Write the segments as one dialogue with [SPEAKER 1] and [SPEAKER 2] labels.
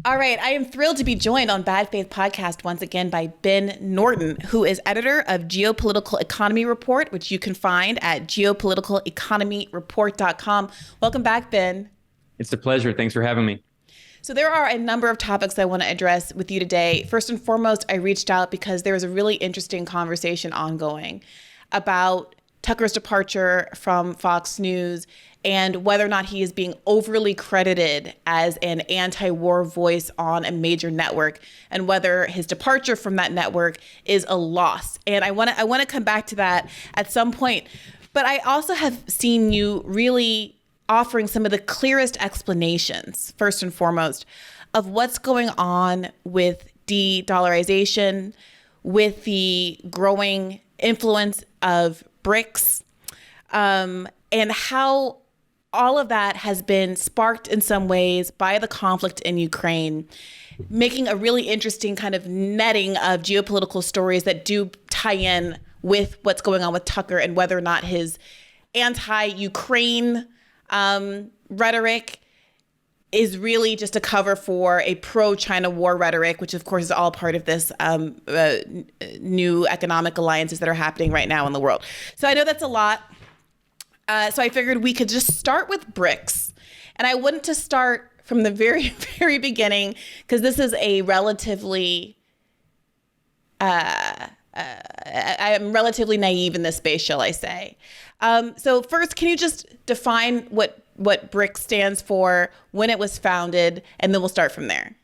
[SPEAKER 1] All right, I am thrilled to be joined on Bad Faith Podcast once again by Ben Norton, who is editor of Geopolitical Economy Report, which you can find at geopoliticaleconomyreport.com. Welcome back, Ben.
[SPEAKER 2] It's a pleasure. Thanks for having me.
[SPEAKER 1] So there are a number of topics I want to address with you today. First and foremost, I reached out because there was a really interesting conversation ongoing about Tucker's departure from Fox News and whether or not he is being overly credited as an anti-war voice on a major network, and whether his departure from that network is a loss. And I want to come back to that at some point. But I also have seen you really offering some of the clearest explanations, first and foremost, of what's going on with de-dollarization, with the growing influence of BRICS, and how all of that has been sparked in some ways by the conflict in Ukraine, making a really interesting kind of netting of geopolitical stories that do tie in with what's going on with Tucker and whether or not his anti-Ukraine rhetoric is really just a cover for a pro-China war rhetoric, which of course is all part of this new economic alliances that are happening right now in the world. So I know that's a lot. So I figured we could just start with BRICS. And I wanted to start from the very, very beginning, because this is a relatively, I am relatively naive in this space, shall I say. So first, can you just define what BRICS stands for, when it was founded, and then we'll start from there.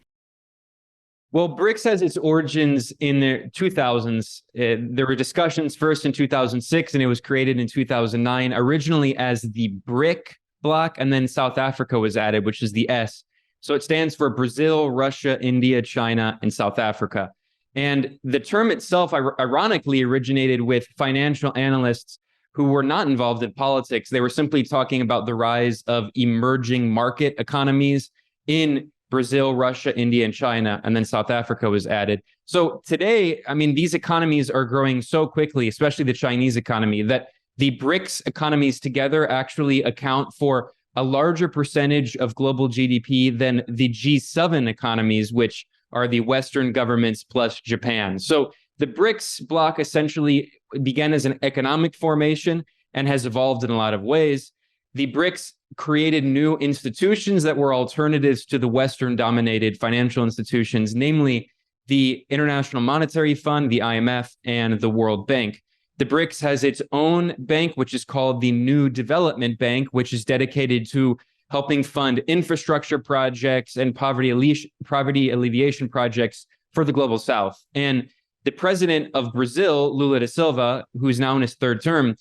[SPEAKER 2] Well, BRICS has its origins in the 2000s. There were discussions first in 2006, and it was created in 2009, originally as the BRIC bloc, and then South Africa was added, which is the S. So it stands for Brazil, Russia, India, China, and South Africa. And the term itself, ironically, originated with financial analysts who were not involved in politics. They were simply talking about the rise of emerging market economies in Brazil, Russia, India, and China, and then South Africa was added. So today, I mean, these economies are growing so quickly, especially the Chinese economy, that the BRICS economies together actually account for a larger percentage of global GDP than the G7 economies, which are the Western governments plus Japan. So the BRICS bloc essentially began as an economic formation and has evolved in a lot of ways. The BRICS created new institutions that were alternatives to the Western-dominated financial institutions, namely the International Monetary Fund, the IMF, and the World Bank. The BRICS has its own bank, which is called the New Development Bank, which is dedicated to helping fund infrastructure projects and poverty alleviation projects for the Global South. And the president of Brazil, Lula da Silva, who's now in his third term,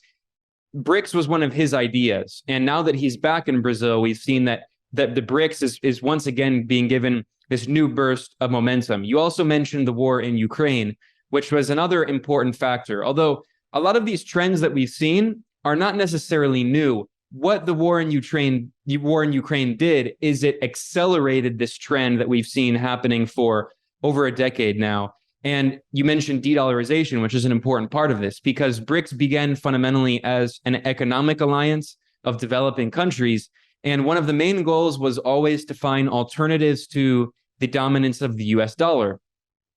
[SPEAKER 2] BRICS was one of his ideas. And now that he's back in Brazil, we've seen that the BRICS is once again being given this new burst of momentum. You also mentioned the war in Ukraine, which was another important factor. Although a lot of these trends that we've seen are not necessarily new. What the war in Ukraine did is it accelerated this trend that we've seen happening for over a decade now. And you mentioned de-dollarization, which is an important part of this, because BRICS began fundamentally as an economic alliance of developing countries. And one of the main goals was always to find alternatives to the dominance of the US dollar.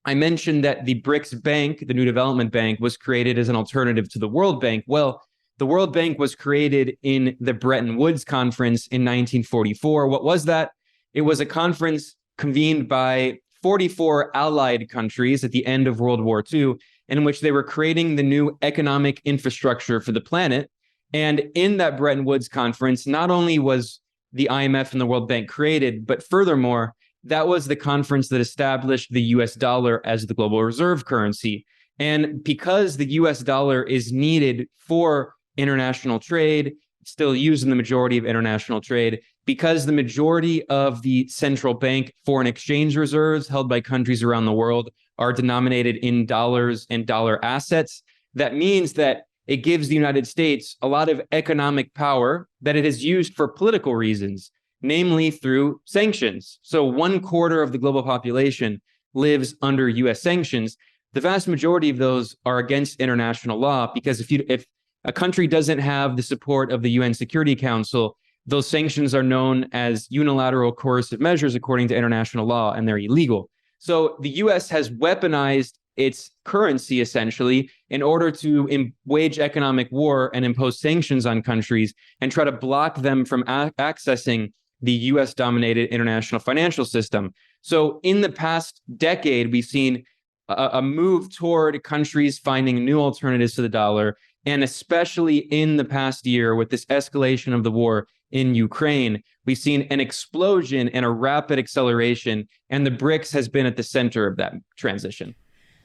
[SPEAKER 2] I mentioned that the BRICS Bank, the New Development Bank, was created as an alternative to the World Bank. Well, the World Bank was created in the Bretton Woods Conference in 1944. What was that? It was a conference convened by 44 allied countries at the end of World War II, in which they were creating the new economic infrastructure for the planet. And in that Bretton Woods Conference, not only was the IMF and the World Bank created, but furthermore, that was the conference that established the US dollar as the global reserve currency. And because the US dollar is needed for international trade, still used in the majority of international trade, because the majority of the central bank foreign exchange reserves held by countries around the world are denominated in dollars and dollar assets, that means that it gives the United States a lot of economic power that it has used for political reasons, namely through sanctions. So 1/4 of the global population lives under US sanctions. The vast majority of those are against international law, because if a country doesn't have the support of the UN Security Council, Those sanctions are known as unilateral coercive measures according to international law, and they're illegal. So the US has weaponized its currency essentially in order to wage economic war and impose sanctions on countries and try to block them from accessing the US dominated international financial system. So in the past decade, we've seen a move toward countries finding new alternatives to the dollar. And especially in the past year, with this escalation of the war in Ukraine, we've seen an explosion and a rapid acceleration, and the BRICS has been at the center of that transition.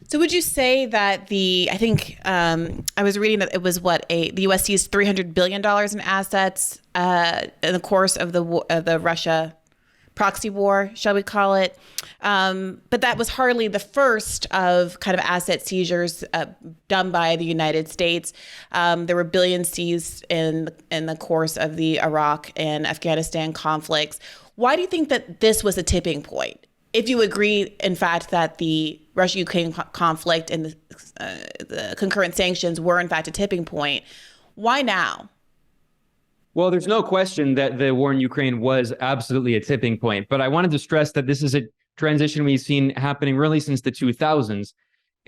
[SPEAKER 1] So would you say that I think I was reading that it was the U.S. seized $300 billion in assets in the course of the Russia proxy war, shall we call it? But that was hardly the first of kind of asset seizures done by the United States. There were billions seized in the course of the Iraq and Afghanistan conflicts. Why do you think that this was a tipping point? If you agree, in fact, that the Russia-Ukraine conflict and the concurrent sanctions were, in fact, a tipping point, why now?
[SPEAKER 2] Well, there's no question that the war in Ukraine was absolutely a tipping point. But I wanted to stress that this is a transition we've seen happening really since the 2000s,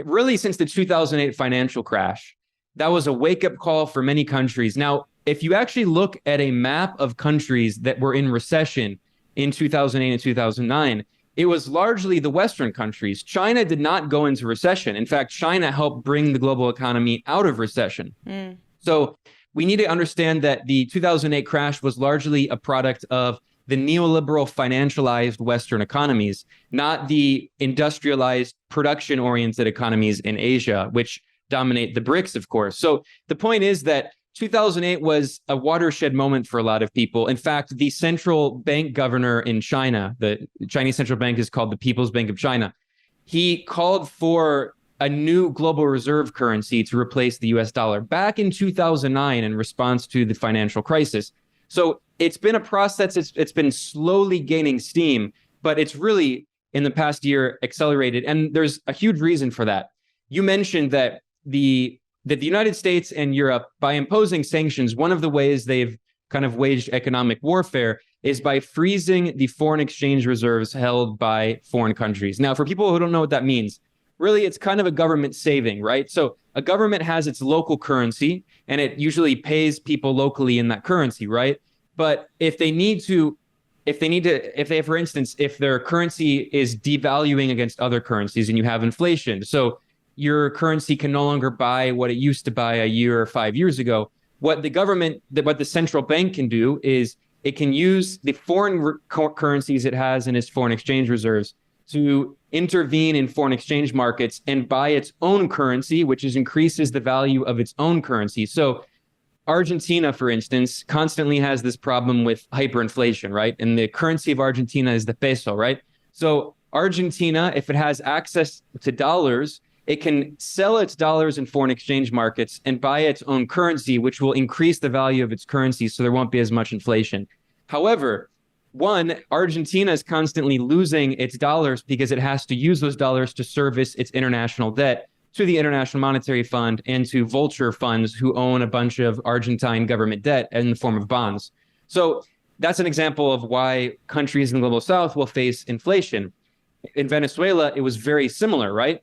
[SPEAKER 2] really since the 2008 financial crash. That was a wake-up call for many countries. Now, if you actually look at a map of countries that were in recession in 2008 and 2009, it was largely the Western countries. China did not go into recession. In fact, China helped bring the global economy out of recession. So we need to understand that the 2008 crash was largely a product of the neoliberal financialized Western economies, not the industrialized production-oriented economies in Asia, which dominate the BRICS, of course. So the point is that 2008 was a watershed moment for a lot of people. In fact, the central bank governor in China, the Chinese central bank is called the People's Bank of China. He called for a new global reserve currency to replace the US dollar back in 2009 in response to the financial crisis. So it's been a process, it's been slowly gaining steam, but it's really in the past year accelerated. And there's a huge reason for that. You mentioned that the United States and Europe, by imposing sanctions, one of the ways they've kind of waged economic warfare is by freezing the foreign exchange reserves held by foreign countries. Now, for people who don't know what that means, really, it's kind of a government saving, right? So a government has its local currency, and it usually pays people locally in that currency, right? But if they, for instance, if their currency is devaluing against other currencies and you have inflation, so your currency can no longer buy what it used to buy a year or 5 years ago, what the central bank can do is it can use the foreign currencies it has in its foreign exchange reserves to intervene in foreign exchange markets and buy its own currency, which increases the value of its own currency. So Argentina, for instance, constantly has this problem with hyperinflation, right? And the currency of Argentina is the peso, right? So Argentina, if it has access to dollars, it can sell its dollars in foreign exchange markets and buy its own currency, which will increase the value of its currency, so there won't be as much inflation. However, Argentina is constantly losing its dollars because it has to use those dollars to service its international debt to the International Monetary Fund and to vulture funds who own a bunch of Argentine government debt in the form of bonds. So that's an example of why countries in the global south will face inflation. In Venezuela, it was very similar, right?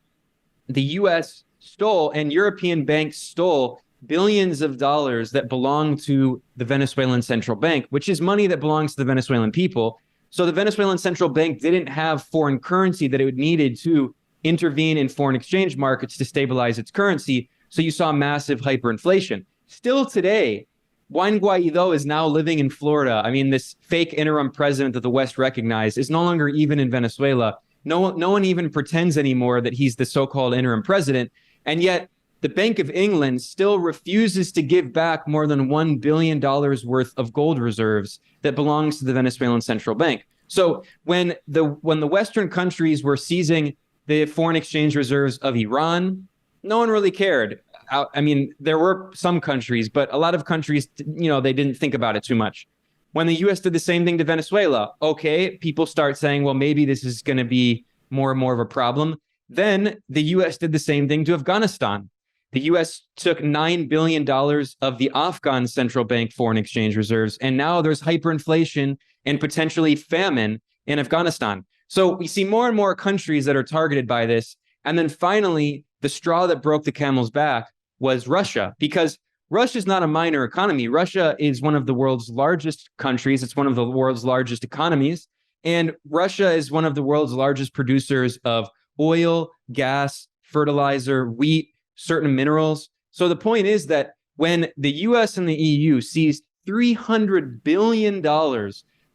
[SPEAKER 2] The US stole and European banks stole billions of dollars that belong to the Venezuelan central bank, which is money that belongs to the Venezuelan people. So the Venezuelan central bank didn't have foreign currency that it needed to intervene in foreign exchange markets to stabilize its currency. So you saw massive hyperinflation. Still today, Juan Guaido is now living in Florida. I mean, this fake interim president that the West recognized is no longer even in Venezuela. No one even pretends anymore that he's the so-called interim president. And yet the Bank of England still refuses to give back more than $1 billion worth of gold reserves that belongs to the Venezuelan central bank. So when the Western countries were seizing the foreign exchange reserves of Iran, no one really cared. I mean, there were some countries, but a lot of countries, they didn't think about it too much. When the U.S. did the same thing to Venezuela, okay, people start saying, well, maybe this is going to be more and more of a problem. Then the U.S. did the same thing to Afghanistan. The US took $9 billion of the Afghan central bank foreign exchange reserves, and now there's hyperinflation and potentially famine in Afghanistan. So we see more and more countries that are targeted by this. And then finally, the straw that broke the camel's back was Russia, because Russia is not a minor economy. Russia is one of the world's largest countries. It's one of the world's largest economies. And Russia is one of the world's largest producers of oil, gas, fertilizer, wheat, certain minerals. So the point is that when the US and the EU seized $300 billion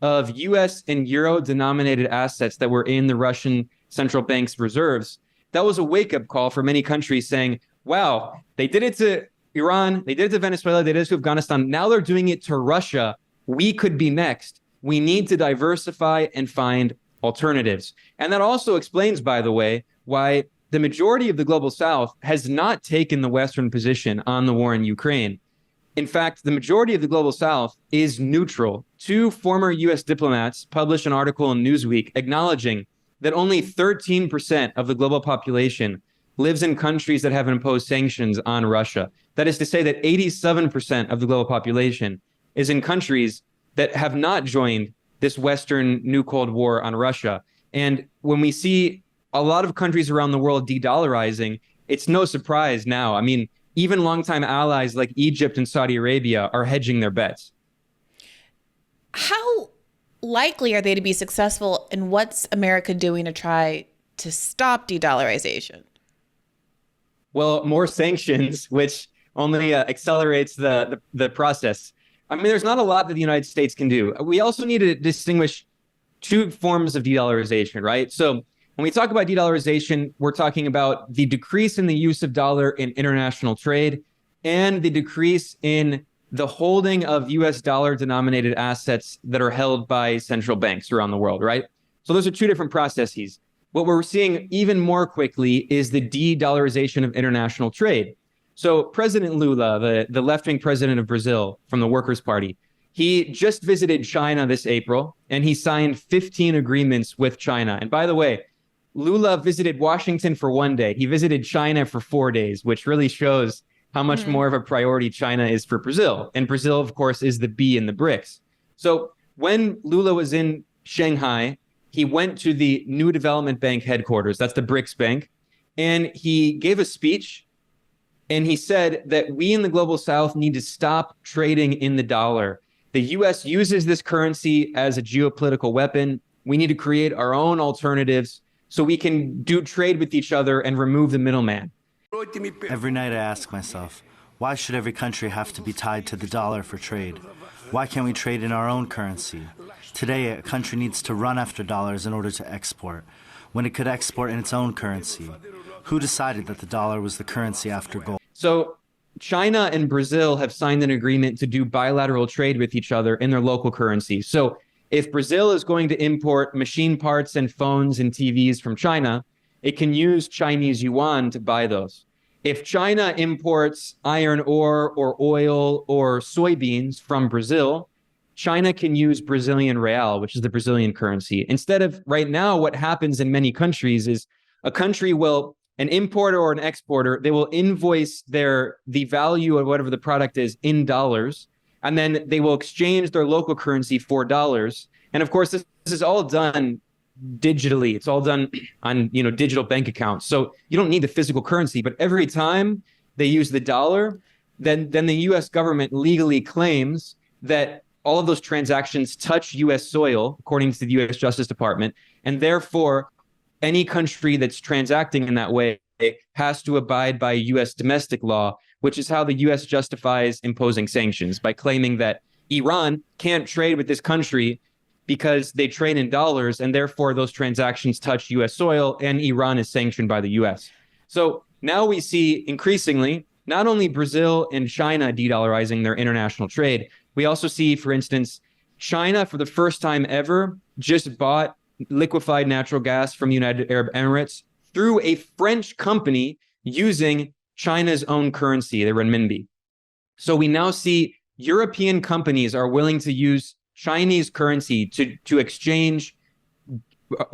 [SPEAKER 2] of US and euro denominated assets that were in the Russian central bank's reserves, that was a wake-up call for many countries saying, wow, they did it to Iran, they did it to Venezuela, they did it to Afghanistan. Now they're doing it to Russia. We could be next. We need to diversify and find alternatives. And that also explains, by the way, why the majority of the global South has not taken the Western position on the war in Ukraine. In fact, the majority of the global South is neutral. Two former US diplomats published an article in Newsweek acknowledging that only 13% of the global population lives in countries that have imposed sanctions on Russia. That is to say that 87% of the global population is in countries that have not joined this Western new Cold War on Russia. And when we see a lot of countries around the world de-dollarizing, it's no surprise now. I mean, even longtime allies like Egypt and Saudi Arabia are hedging their bets.
[SPEAKER 1] How likely are they to be successful, and what's America doing to try to stop de-dollarization?
[SPEAKER 2] Well, more sanctions, which only accelerates the process. I mean, there's not a lot that the United States can do. We also need to distinguish two forms of de-dollarization, right? So when we talk about de-dollarization, we're talking about the decrease in the use of dollar in international trade and the decrease in the holding of US dollar denominated assets that are held by central banks around the world, right? So those are two different processes. What we're seeing even more quickly is the de-dollarization of international trade. So President Lula, the left-wing president of Brazil from the Workers' Party, he just visited China this April, and he signed 15 agreements with China. And by the way, Lula visited Washington for 1 day. He visited China for 4 days, which really shows how much more of a priority China is for Brazil. And Brazil, of course, is the B in the BRICS. So when Lula was in Shanghai, he went to the New Development Bank headquarters. That's the BRICS Bank. And he gave a speech. And he said that we in the global South need to stop trading in the dollar. The US uses this currency as a geopolitical weapon. We need to create our own alternatives so we can do trade with each other and remove the middleman.
[SPEAKER 3] Every night I ask myself, why should every country have to be tied to the dollar for trade? Why can't we trade in our own currency? Today, a country needs to run after dollars in order to export, when it could export in its own currency. Who decided that the dollar was the currency after gold?
[SPEAKER 2] So China and Brazil have signed an agreement to do bilateral trade with each other in their local currency. So if Brazil is going to import machine parts and phones and TVs from China, it can use Chinese yuan to buy those. If China imports iron ore or oil or soybeans from Brazil, China can use Brazilian real, which is the Brazilian currency. Instead of right now, what happens in many countries is a country will, an importer or an exporter, they will invoice the value of whatever the product is in dollars, and then they will exchange their local currency for dollars. And of course, this is all done digitally. It's all done on digital bank accounts. So you don't need the physical currency, but every time they use the dollar, then the US government legally claims that all of those transactions touch US soil, according to the US Justice Department, and therefore any country that's transacting in that way has to abide by US domestic law, which is how the US justifies imposing sanctions by claiming that Iran can't trade with this country because they trade in dollars, and therefore those transactions touch US soil, and Iran is sanctioned by the US. So now we see increasingly not only Brazil and China de-dollarizing their international trade, we also see, for instance, China for the first time ever just bought liquefied natural gas from United Arab Emirates through a French company using China's own currency, the renminbi. So we now see European companies are willing to use Chinese currency to exchange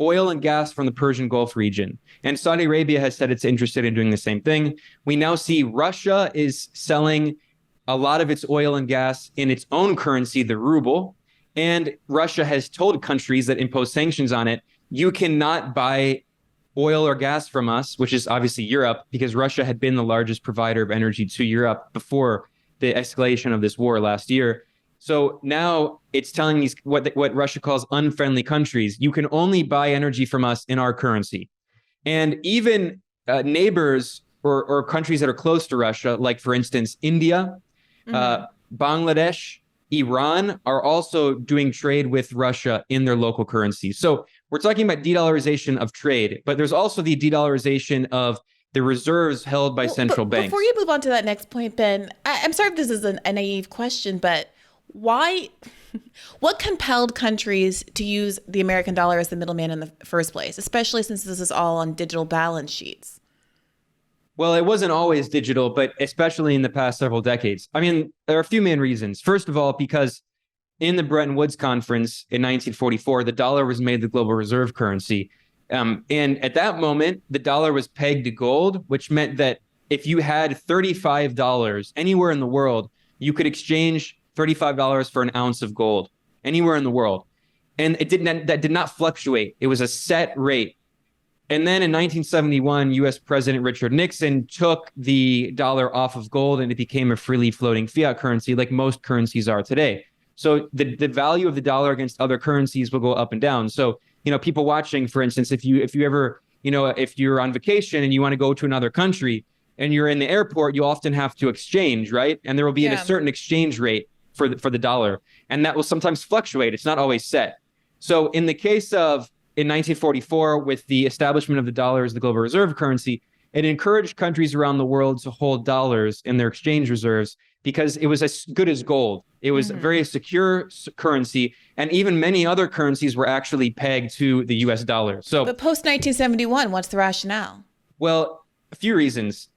[SPEAKER 2] oil and gas from the Persian Gulf region. And Saudi Arabia has said it's interested in doing the same thing. We now see Russia is selling a lot of its oil and gas in its own currency, the ruble. And Russia has told countries that impose sanctions on it, you cannot buy oil or gas from us, which is obviously Europe, because Russia had been the largest provider of energy to Europe before the escalation of this war last year. So now it's telling these what Russia calls unfriendly countries, you can only buy energy from us in our currency. And even neighbors or countries that are close to Russia, like, for instance, India, Bangladesh, Iran, are also doing trade with Russia in their local currency. So we're talking about de-dollarization of trade, but there's also the de-dollarization of the reserves held by central banks.
[SPEAKER 1] Before you move on to that next point, Ben, I'm sorry if this is a naive question, but what compelled countries to use the American dollar as the middleman in the first place, especially since this is all on digital balance sheets?
[SPEAKER 2] Well, it wasn't always digital, but especially in the past several decades. I mean, there are a few main reasons. First of all, because in the Bretton Woods Conference in 1944, the dollar was made the global reserve currency. And at that moment, the dollar was pegged to gold, which meant that if you had $35 anywhere in the world, you could exchange $35 for an ounce of gold anywhere in the world. And that did not fluctuate. It was a set rate. And then in 1971, U.S. President Richard Nixon took the dollar off of gold and it became a freely floating fiat currency like most currencies are today. So the value of the dollar against other currencies will go up and down. So, people watching, for instance, if you ever, if you're on vacation and you want to go to another country and you're in the airport, you often have to exchange, right? And there will be a certain exchange rate for the dollar. And that will sometimes fluctuate. It's not always set. So in the case of in 1944, with the establishment of the dollar as the global reserve currency, it encouraged countries around the world to hold dollars in their exchange reserves because it was as good as gold. It was a very secure currency, and even many other currencies were actually pegged to the US dollar. So,
[SPEAKER 1] but post-1971, what's the rationale? Well,
[SPEAKER 2] a few reasons.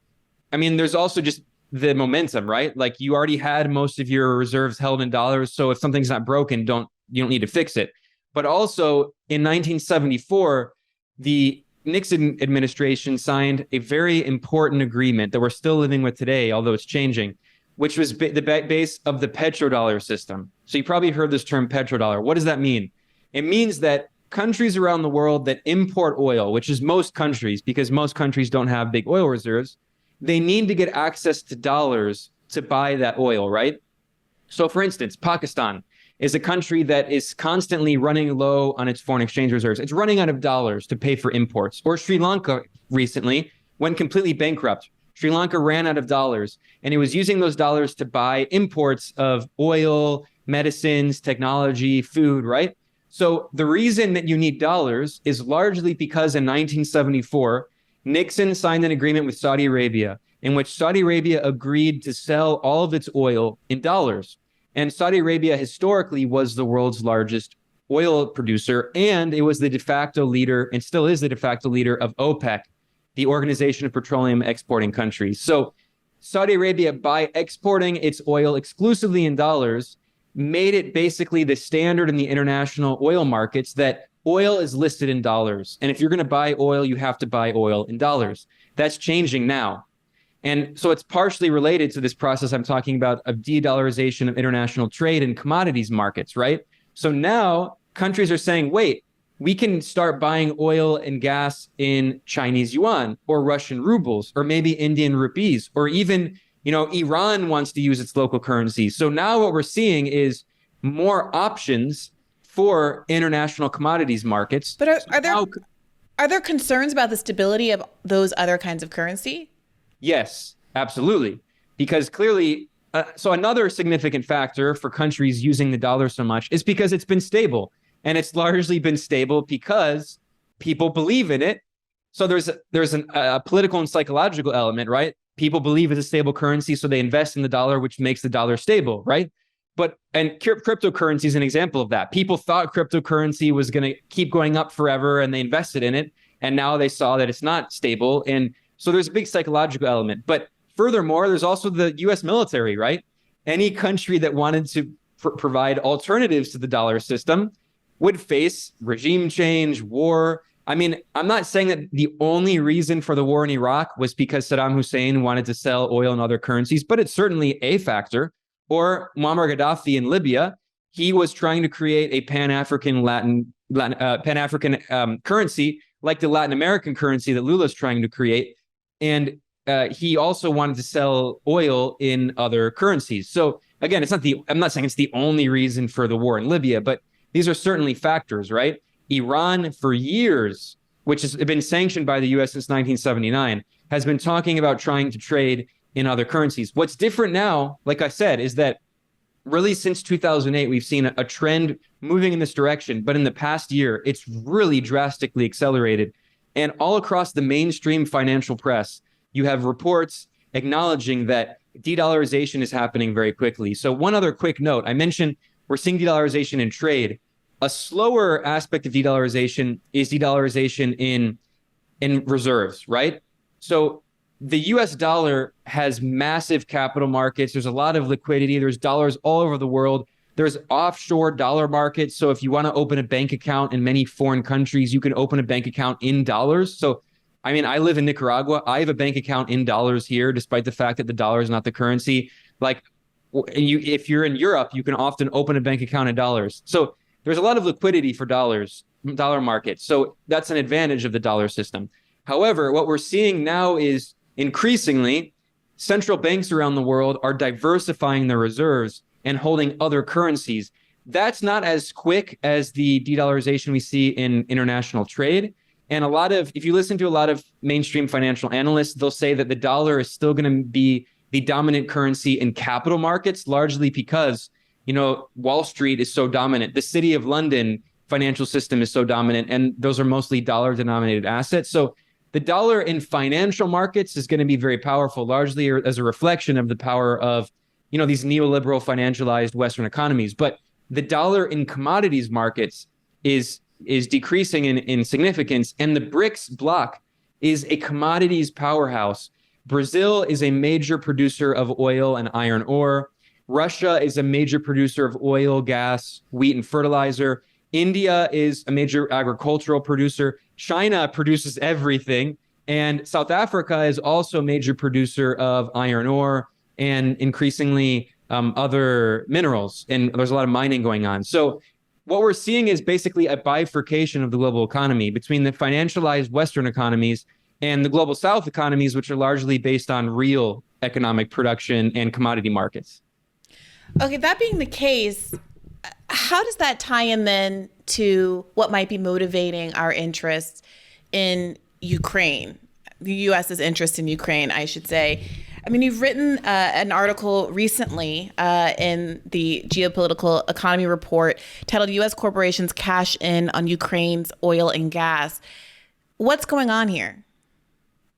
[SPEAKER 2] I mean, there's also just the momentum, right? Like, you already had most of your reserves held in dollars, so if something's not broken, you don't need to fix it. But also in 1974, the Nixon administration signed a very important agreement that we're still living with today, although it's changing, which was the base of the petrodollar system. So you probably heard this term petrodollar. What does that mean? It means that countries around the world that import oil, which is most countries, because most countries don't have big oil reserves, they need to get access to dollars to buy that oil, right? So for instance, Pakistan is a country that is constantly running low on its foreign exchange reserves. It's running out of dollars to pay for imports. Or Sri Lanka recently went completely bankrupt. Sri Lanka ran out of dollars, and it was using those dollars to buy imports of oil, medicines, technology, food, right? So the reason that you need dollars is largely because in 1974, Nixon signed an agreement with Saudi Arabia in which Saudi Arabia agreed to sell all of its oil in dollars. And Saudi Arabia historically was the world's largest oil producer, and it was the de facto leader, and still is the de facto leader, of OPEC, the Organization of Petroleum Exporting Countries. So Saudi Arabia, by exporting its oil exclusively in dollars, made it basically the standard in the international oil markets that oil is listed in dollars. And if you're going to buy oil, you have to buy oil in dollars. That's changing now. And so it's partially related to this process I'm talking about of de-dollarization of international trade and commodities markets, right? So now countries are saying, wait, we can start buying oil and gas in Chinese yuan or Russian rubles or maybe Indian rupees, or even, Iran wants to use its local currency. So now what we're seeing is more options for international commodities markets.
[SPEAKER 1] But are there concerns about the stability of those other kinds of currency?
[SPEAKER 2] Yes, absolutely. Because clearly, so another significant factor for countries using the dollar so much is because it's been stable. And it's largely been stable because people believe in it. So there's a political and psychological element, right? People believe it's a stable currency, so they invest in the dollar, which makes the dollar stable, right? And cryptocurrency is an example of that. People thought cryptocurrency was going to keep going up forever, and they invested in it. And now they saw that it's not stable. And so there's a big psychological element. But furthermore, there's also the U.S. military, right? Any country that wanted to provide alternatives to the dollar system would face regime change, war. I mean, I'm not saying that the only reason for the war in Iraq was because Saddam Hussein wanted to sell oil and other currencies, but it's certainly a factor. Or Muammar Gaddafi in Libya, he was trying to create a Pan-African currency like the Latin American currency that Lula's trying to create. And he also wanted to sell oil in other currencies. So again, I'm not saying it's the only reason for the war in Libya, but these are certainly factors, right? Iran, for years, which has been sanctioned by the US since 1979, has been talking about trying to trade in other currencies. What's different now, like I said, is that really since 2008, we've seen a trend moving in this direction. But in the past year, it's really drastically accelerated. And all across the mainstream financial press, you have reports acknowledging that de-dollarization is happening very quickly. So one other quick note, I mentioned we're seeing de-dollarization in trade. A slower aspect of de-dollarization is de-dollarization in reserves, right? So the US dollar has massive capital markets. There's a lot of liquidity. There's dollars all over the world. There's offshore dollar markets. So if you want to open a bank account in many foreign countries, you can open a bank account in dollars. So, I mean, I live in Nicaragua. I have a bank account in dollars here, despite the fact that the dollar is not the currency. Like, if you're in Europe, you can often open a bank account in dollars. So there's a lot of liquidity for dollar markets. So that's an advantage of the dollar system. However, what we're seeing now is increasingly, central banks around the world are diversifying their reserves and holding other currencies. That's not as quick as the de-dollarization we see in international trade. And if you listen to a lot of mainstream financial analysts, they'll say that the dollar is still going to be the dominant currency in capital markets, largely because, Wall Street is so dominant. The City of London financial system is so dominant, and those are mostly dollar-denominated assets. So the dollar in financial markets is going to be very powerful, largely as a reflection of the power of, these neoliberal financialized Western economies. But the dollar in commodities markets is decreasing in significance. And the BRICS bloc is a commodities powerhouse. Brazil is a major producer of oil and iron ore. Russia is a major producer of oil, gas, wheat, and fertilizer. India is a major agricultural producer. China produces everything. And South Africa is also a major producer of iron ore and increasingly other minerals. And there's a lot of mining going on. So what we're seeing is basically a bifurcation of the global economy between the financialized Western economies and the global South economies, which are largely based on real economic production and commodity markets.
[SPEAKER 1] Okay, that being the case, how does that tie in then to what might be motivating our interests in Ukraine, the U.S.'s interest in Ukraine, I should say? I mean, you've written an article recently in the Geopolitical Economy Report titled U.S. Corporations Cash In on Ukraine's Oil and Gas. What's going on here?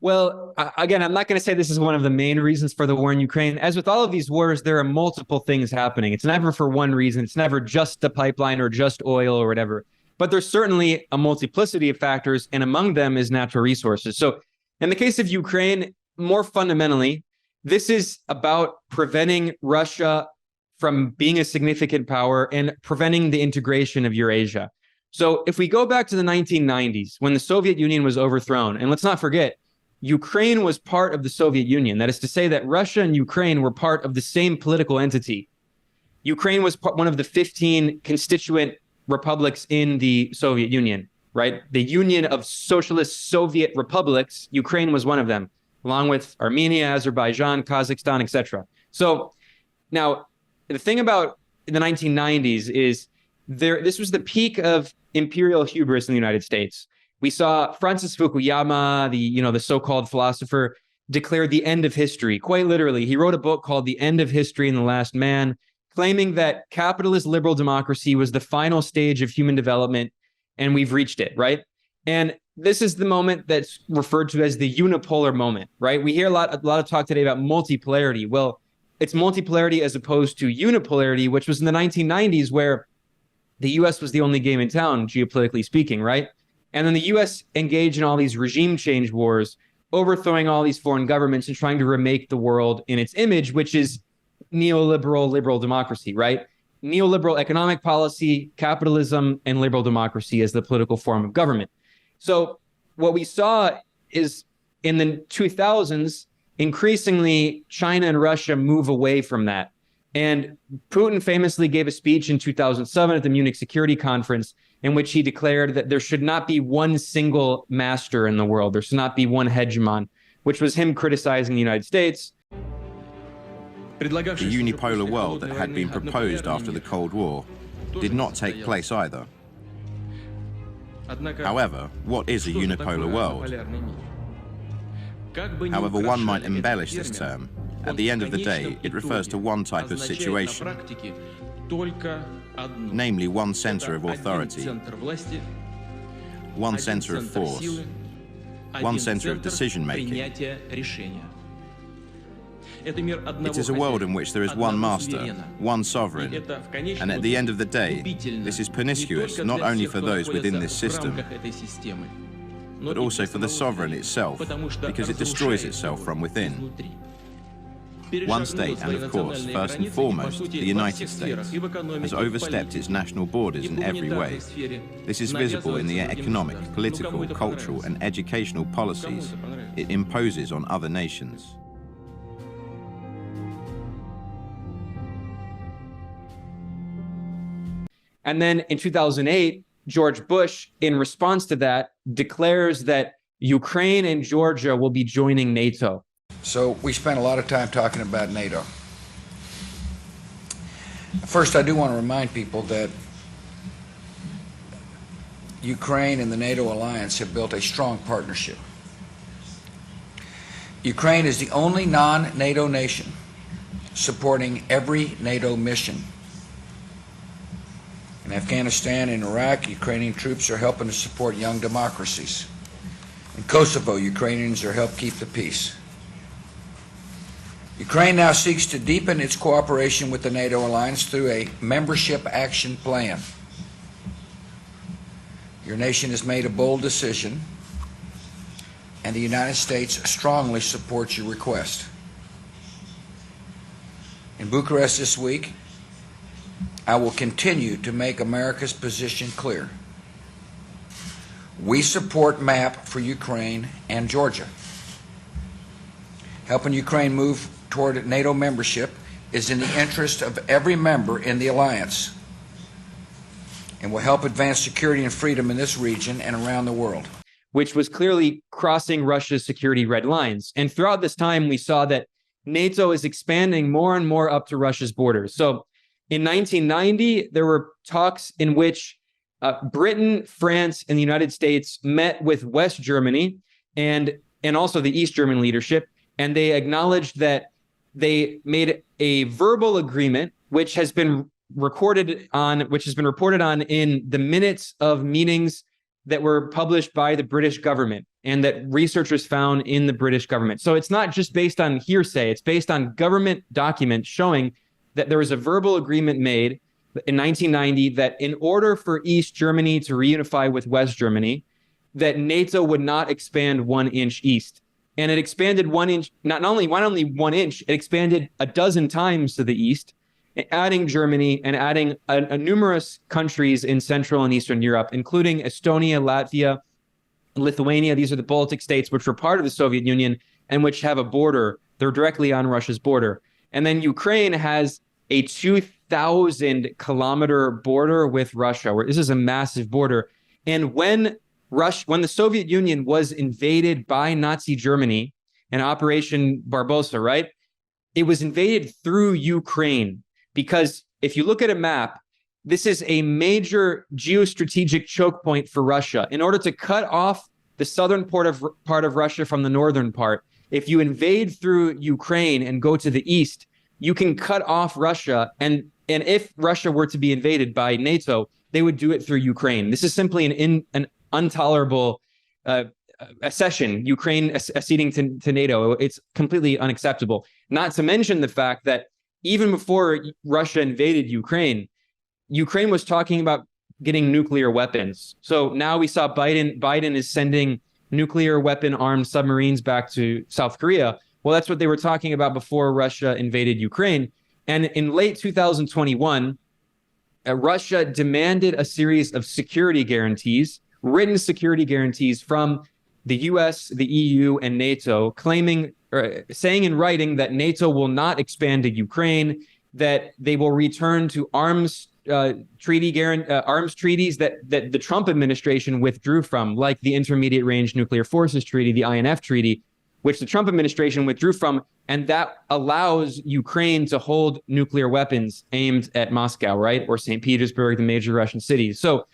[SPEAKER 2] Well, again, I'm not going to say this is one of the main reasons for the war in Ukraine. As with all of these wars, there are multiple things happening. It's never for one reason. It's never just the pipeline or just oil or whatever. But there's certainly a multiplicity of factors, and among them is natural resources. So in the case of Ukraine, more fundamentally, this is about preventing Russia from being a significant power and preventing the integration of Eurasia. So if we go back to the 1990s, when the Soviet Union was overthrown, and let's not forget, Ukraine was part of the Soviet Union. That is to say that Russia and Ukraine were part of the same political entity. Ukraine was one of the 15 constituent republics in the Soviet Union, right? The Union of Socialist Soviet Republics, Ukraine was one of them, along with Armenia, Azerbaijan, Kazakhstan, etc. So now the thing about the 1990s is this was the peak of imperial hubris in the United States. We saw Francis Fukuyama, the so-called philosopher, declare the end of history. Quite literally, he wrote a book called The End of History and the Last Man, claiming that capitalist liberal democracy was the final stage of human development, and we've reached it, right? And this is the moment that's referred to as the unipolar moment, right? We hear a lot of talk today about multipolarity. Well, it's multipolarity as opposed to unipolarity, which was in the 1990s, where the US was the only game in town, geopolitically speaking, right? And then the US engaged in all these regime change wars, overthrowing all these foreign governments and trying to remake the world in its image, which is neoliberal, liberal democracy, right? neoliberal economic policy, capitalism, and liberal democracy as the political form of government. So what we saw is in the 2000s, increasingly, China and Russia move away from that. And Putin famously gave a speech in 2007 at the Munich Security Conference in which he declared that there should not be one single master in the world. There should not be one hegemon, which was him criticizing the United States.
[SPEAKER 4] The unipolar world that had been proposed after the Cold War did not take place either. However, what is a unipolar world? However one might embellish this term, at the end of the day, it refers to one type of situation, namely one center of authority, one center of force, one center of decision-making. It is a world in which there is one master, one sovereign, and at the end of the day, this is pernicious not only for those within this system, but also for the sovereign itself, because it destroys itself from within. One state, and of course, first and foremost, the United States, has overstepped its national borders in every way. This is visible in the economic, political, cultural, and educational policies it imposes on other nations.
[SPEAKER 2] And then in 2008, George Bush, in response to that, declares that Ukraine and Georgia will be joining NATO.
[SPEAKER 5] So we spent a lot of time talking about NATO. First, I do want to remind people that Ukraine and the NATO alliance have built a strong partnership. Ukraine is the only non-NATO nation supporting every NATO mission. In Afghanistan and Iraq, Ukrainian troops are helping to support young democracies. In Kosovo, Ukrainians are helping keep the peace. Ukraine now seeks to deepen its cooperation with the NATO alliance through a membership action plan. Your nation has made a bold decision, and the United States strongly supports your request. In Bucharest this week, I will continue to make America's position clear. We support MAP for Ukraine and Georgia. Helping Ukraine move toward NATO membership is in the interest of every member in the alliance and will help advance security and freedom in this region and around the world.
[SPEAKER 2] Which was clearly crossing Russia's security red lines. And throughout this time, we saw that NATO is expanding more and more up to Russia's borders. So in 1990, there were talks in which Britain, France, and the United States met with West Germany and also the East German leadership, and they acknowledged that they made a verbal agreement, which has been reported on in the minutes of meetings that were published by the British government and that researchers found in the British government. So it's not just based on hearsay, it's based on government documents showing that there was a verbal agreement made in 1990 that in order for East Germany to reunify with West Germany, that NATO would not expand 1 inch east. And it expanded 1 inch, not only 1 inch, it expanded a dozen times to the east, adding Germany and adding a numerous countries in Central and Eastern Europe, including Estonia, Latvia, Lithuania. These are the Baltic states, which were part of the Soviet Union and which have a border. They're directly on Russia's border. And then Ukraine has a 2,000-kilometer border with Russia, where this is a massive border. And when the Soviet Union was invaded by Nazi Germany in Operation Barbarossa, right? It was invaded through Ukraine, because if you look at a map, this is a major geostrategic choke point for Russia. In order to cut off the southern part of Russia from the northern part, if you invade through Ukraine and go to the east, you can cut off Russia. And if Russia were to be invaded by NATO, they would do it through Ukraine. This is simply an intolerable accession, Ukraine acceding to NATO. It's completely unacceptable. Not to mention the fact that even before Russia invaded Ukraine, Ukraine was talking about getting nuclear weapons. So now we saw Biden is sending nuclear weapon armed submarines back to South Korea. Well, that's what they were talking about before Russia invaded Ukraine. And in late 2021, Russia demanded a series of security guarantees, written security guarantees from the US, the EU, and NATO, claiming or saying in writing that NATO will not expand to Ukraine, that they will return to arms treaties that the Trump administration withdrew from, like the Intermediate Range Nuclear Forces Treaty, the INF Treaty, which the Trump administration withdrew from, and that allows Ukraine to hold nuclear weapons aimed at Moscow, right, or St. Petersburg, the major Russian cities. So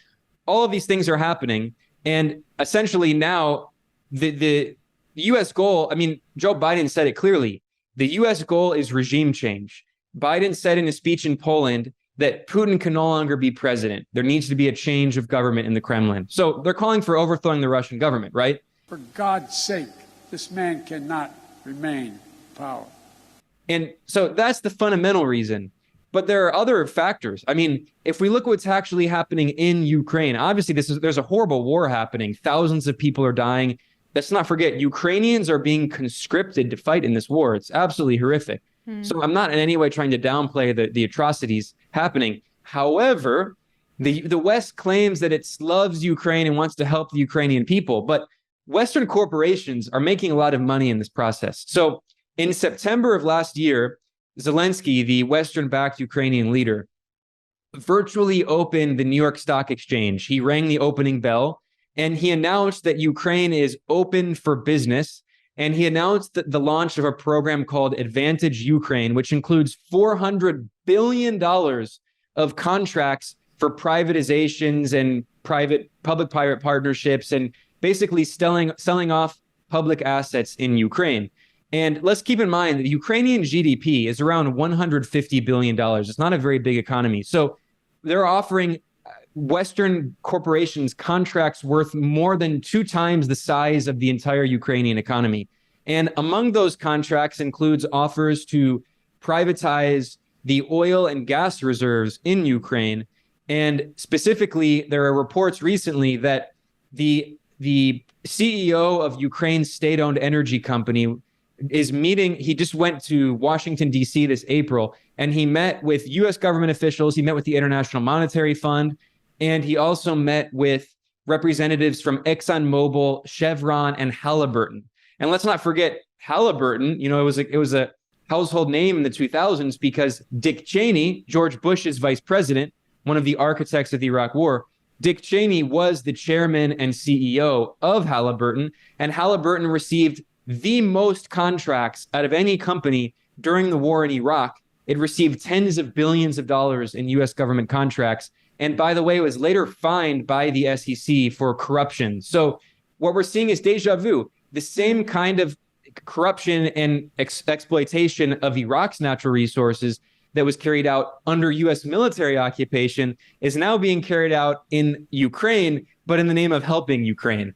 [SPEAKER 2] all of these things are happening, and essentially now the U.S. goal, I mean, Joe Biden said it clearly, the U.S. goal is regime change. Biden said in a speech in Poland that Putin can no longer be president. There needs to be a change of government in the Kremlin. So they're calling for overthrowing the Russian government, right?
[SPEAKER 6] For God's sake, this man cannot remain in power.
[SPEAKER 2] And so that's the fundamental reason. But there are other factors. I mean, if we look at what's actually happening in Ukraine, obviously there's a horrible war happening. Thousands of people are dying. Let's not forget, Ukrainians are being conscripted to fight in this war. It's absolutely horrific. So I'm not in any way trying to downplay the atrocities happening. However, the West claims that it loves Ukraine and wants to help the Ukrainian people, but Western corporations are making a lot of money in this process. So in September of last year, Zelensky, the Western-backed Ukrainian leader, virtually opened the New York Stock Exchange. He rang the opening bell, and he announced that Ukraine is open for business. And he announced the launch of a program called Advantage Ukraine, which includes $400 billion of contracts for privatizations and public-private partnerships, and basically selling off public assets in Ukraine. And let's keep in mind that the Ukrainian GDP is around $150 billion. It's not a very big economy. So they're offering Western corporations contracts worth more than 2 times the size of the entire Ukrainian economy. And among those contracts includes offers to privatize the oil and gas reserves in Ukraine. And specifically, there are reports recently that the CEO of Ukraine's state-owned energy company is meeting. He just went to Washington, D.C. this April, and he met with U.S. government officials. He met with the International Monetary Fund. And he also met with representatives from ExxonMobil, Chevron, and Halliburton. And let's not forget Halliburton. You know, it was a household name in the 2000s because Dick Cheney, George Bush's vice president, one of the architects of the Iraq War, Dick Cheney was the chairman and CEO of Halliburton, and Halliburton received the most contracts out of any company during the war in Iraq. It received tens of billions of dollars in U.S. government contracts. And by the way, it was later fined by the SEC for corruption. So what we're seeing is deja vu. The same kind of corruption and exploitation of Iraq's natural resources that was carried out under U.S. military occupation is now being carried out in Ukraine, but in the name of helping Ukraine.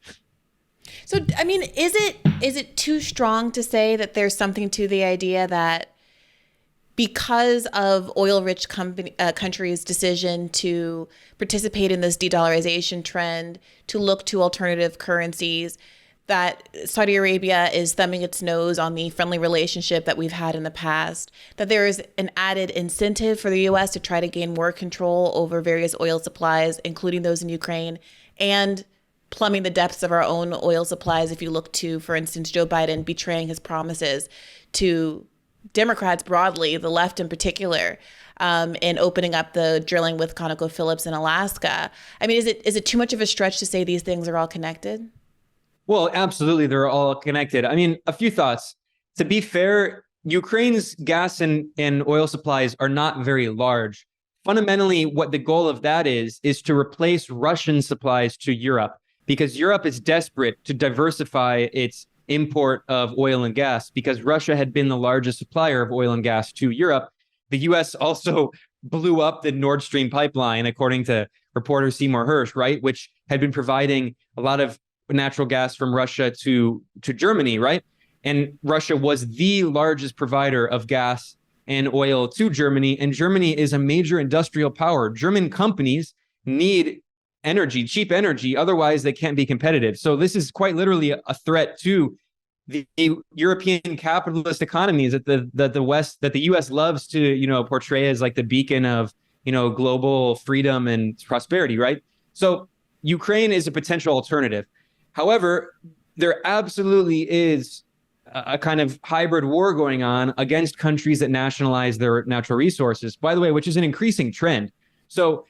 [SPEAKER 1] So, I mean, is it too strong to say that there's something to the idea that because of oil-rich countries' decision to participate in this de-dollarization trend, to look to alternative currencies, that Saudi Arabia is thumbing its nose on the friendly relationship that we've had in the past, that there is an added incentive for the U.S. to try to gain more control over various oil supplies, including those in Ukraine, and plumbing the depths of our own oil supplies if you look to, for instance, Joe Biden betraying his promises to Democrats broadly, the left in particular, in opening up the drilling with ConocoPhillips in Alaska. I mean, is it too much of a stretch to say these things are all connected?
[SPEAKER 2] Well, absolutely, they're all connected. I mean, a few thoughts. To be fair, Ukraine's gas and oil supplies are not very large. Fundamentally, what the goal of that is to replace Russian supplies to Europe, because Europe is desperate to diversify its import of oil and gas, because Russia had been the largest supplier of oil and gas to Europe. The U.S. also blew up the Nord Stream pipeline, according to reporter Seymour Hersh, right, which had been providing a lot of natural gas from Russia to Germany, right? And Russia was the largest provider of gas and oil to Germany, and Germany is a major industrial power. German companies need energy, cheap energy, otherwise they can't be competitive. So this is quite literally a threat to the European capitalist economies that the West, that the U.S. loves to, portray as like the beacon of global freedom and prosperity, right? So Ukraine is a potential alternative. However, there absolutely is a kind of hybrid war going on against countries that nationalize their natural resources, by the way, which is an increasing trend. So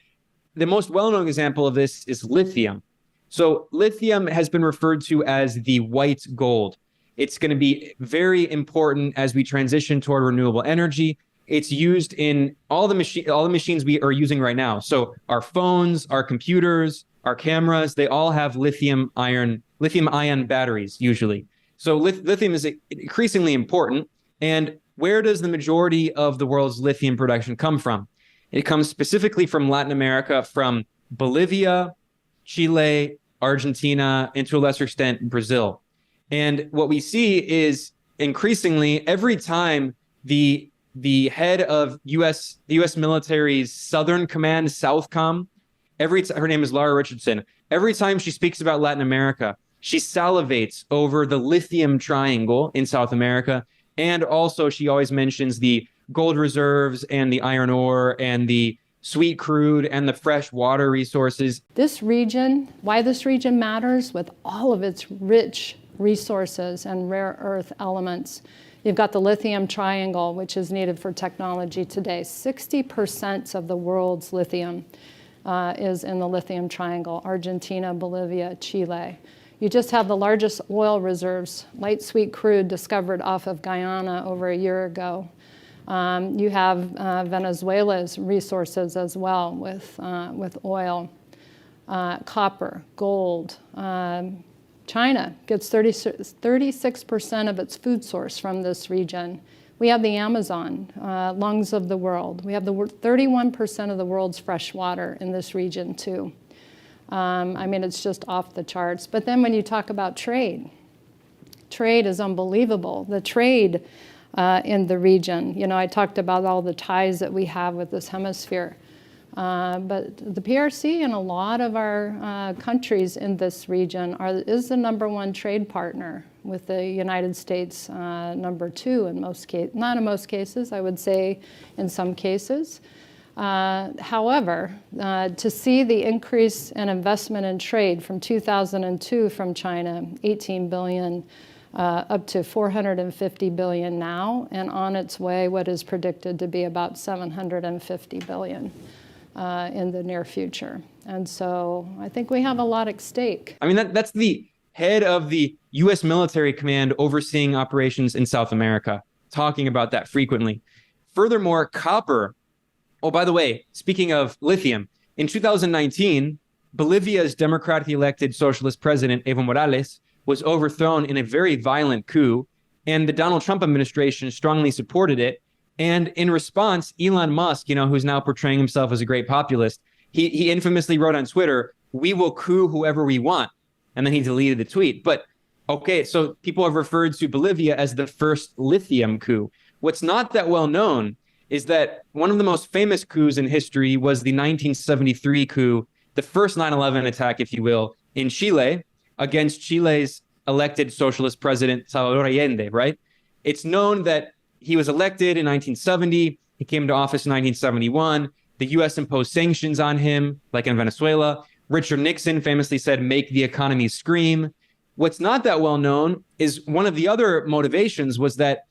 [SPEAKER 2] the most well-known example of this is lithium. So lithium has been referred to as the white gold. It's going to be very important as we transition toward renewable energy. It's used in all the machines we are using right now. So our phones, our computers, our cameras, they all have lithium ion batteries usually. So lithium is increasingly important. And where does the majority of the world's lithium production come from? It comes specifically from Latin America, from Bolivia, Chile, Argentina, and to a lesser extent, Brazil. And what we see is increasingly every time the head of the U.S. military's Southern Command, Southcom, her name is Laura Richardson. Every time she speaks about Latin America, she salivates over the lithium triangle in South America. And also she always mentions the gold reserves and the iron ore and the sweet crude and the fresh water resources.
[SPEAKER 7] This region, why this region matters with all of its rich resources and rare earth elements. You've got the lithium triangle, which is needed for technology today. 60% of the world's lithium is in the lithium triangle: Argentina, Bolivia, Chile. You just have the largest oil reserves, light sweet crude, discovered off of Guyana over a year ago. You have Venezuela's resources as well with oil, copper, gold. China gets 36% of its food source from this region. We have the Amazon, lungs of the world. We have 31% of the world's fresh water in this region too. It's just off the charts. But then when you talk about trade is unbelievable. The trade in the region, I talked about all the ties that we have with this hemisphere. But the PRC and a lot of our countries in this region is the #1 trade partner, with the United States #2 in most cases. Not in most cases, I would say in some cases. However, to see the increase in investment in trade from 2002 from China, 18 billion, up to 450 billion now, and on its way, what is predicted to be about 750 billion. In the near future. And so I think we have a lot at stake.
[SPEAKER 2] That's the head of the U.S. military command overseeing operations in South America, talking about that frequently. Furthermore, copper. Oh, by the way, speaking of lithium, in 2019, Bolivia's democratically elected socialist president, Evo Morales, was overthrown in a very violent coup, and the Donald Trump administration strongly supported it. And in response, Elon Musk, who's now portraying himself as a great populist, he infamously wrote on Twitter, "We will coup whoever we want." And then he deleted the tweet. But okay, so people have referred to Bolivia as the first lithium coup. What's not that well known is that one of the most famous coups in history was the 1973 coup, the first 9/11 attack, if you will, in Chile against Chile's elected socialist president, Salvador Allende, right? It's known that he was elected in 1970. He came to office in 1971. The U.S. imposed sanctions on him, like in Venezuela. Richard Nixon famously said, "Make the economy scream." What's not that well known is one of the other motivations was that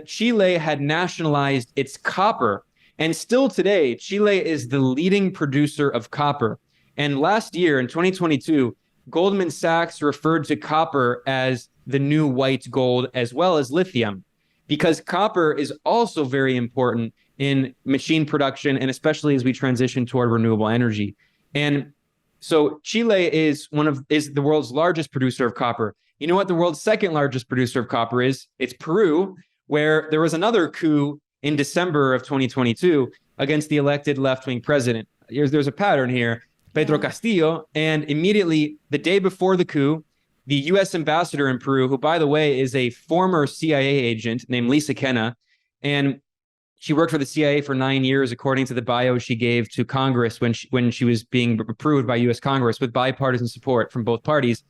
[SPEAKER 2] Chile had nationalized its copper. And still today, Chile is the leading producer of copper. And last year, in 2022, Goldman Sachs referred to copper as the new white gold, as well as lithium, because copper is also very important in machine production, and especially as we transition toward renewable energy. And so Chile is the world's largest producer of copper. You know what the world's second largest producer of copper is? It's Peru, where there was another coup in December of 2022 against the elected left-wing president. There's a pattern here, Pedro Castillo, and immediately the day before the coup, the U.S. ambassador in Peru, who, by the way, is a former CIA agent named Lisa Kenna, and she worked for the CIA for 9 years, according to the bio she gave to Congress when she was being approved by U.S. Congress with bipartisan support from both parties.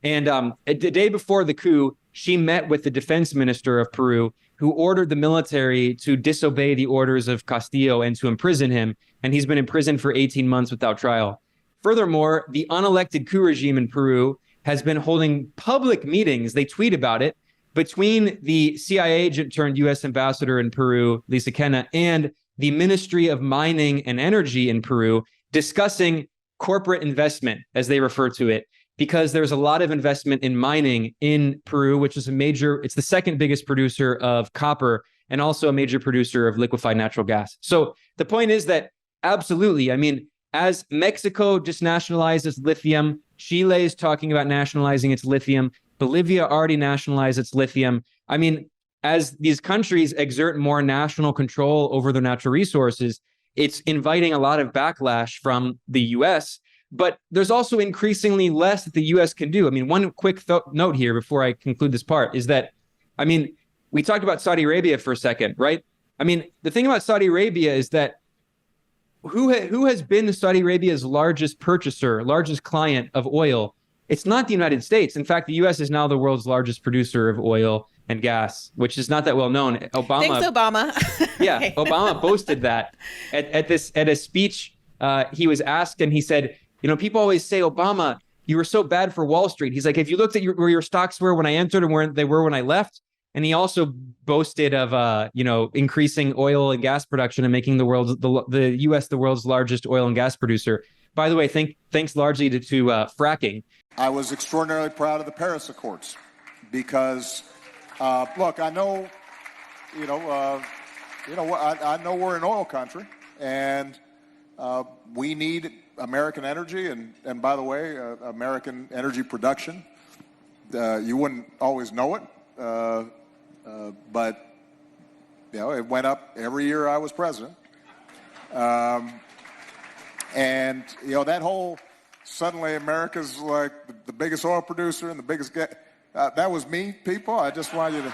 [SPEAKER 2] And the day before the coup, she met with the defense minister of Peru, who ordered the military to disobey the orders of Castillo and to imprison him. And he's been imprisoned for 18 months without trial. Furthermore, the unelected coup regime in Peru has been holding public meetings, they tweet about it, between the CIA agent turned U.S. ambassador in Peru, Lisa Kenna, and the Ministry of Mining and Energy in Peru, discussing corporate investment, as they refer to it, because there's a lot of investment in mining in Peru, which is it's the second biggest producer of copper and also a major producer of liquefied natural gas. So the point is that absolutely, I mean, as Mexico just nationalizes lithium, Chile is talking about nationalizing its lithium, Bolivia already nationalized its lithium. I mean, as these countries exert more national control over their natural resources, it's inviting a lot of backlash from the US, but there's also increasingly less that the US can do. I mean, one quick note here before I conclude this part is that, I mean, we talked about Saudi Arabia for a second, right? I mean, the thing about Saudi Arabia is that who has been Saudi Arabia's largest purchaser, largest client of oil? It's not the United States. In fact, the US is now the world's largest producer of oil and gas, which is not that well known.
[SPEAKER 1] Thanks, Obama.
[SPEAKER 2] Yeah, Obama boasted that at a speech. He was asked, and he said, you know, people always say, Obama, you were so bad for Wall Street. He's like, if you looked at where your stocks were when I entered and where they were when I left. And he also boasted of, increasing oil and gas production and making the U.S. the world's largest oil and gas producer. By the way, thanks largely to fracking.
[SPEAKER 8] I was extraordinarily proud of the Paris Accords because, look, I know, I know we're an oil country, and we need American energy, and by the way, American energy production. You wouldn't always know it. But it went up every year I was president. And that whole suddenly America's like the biggest oil producer and the biggest that was me, people. I just want you to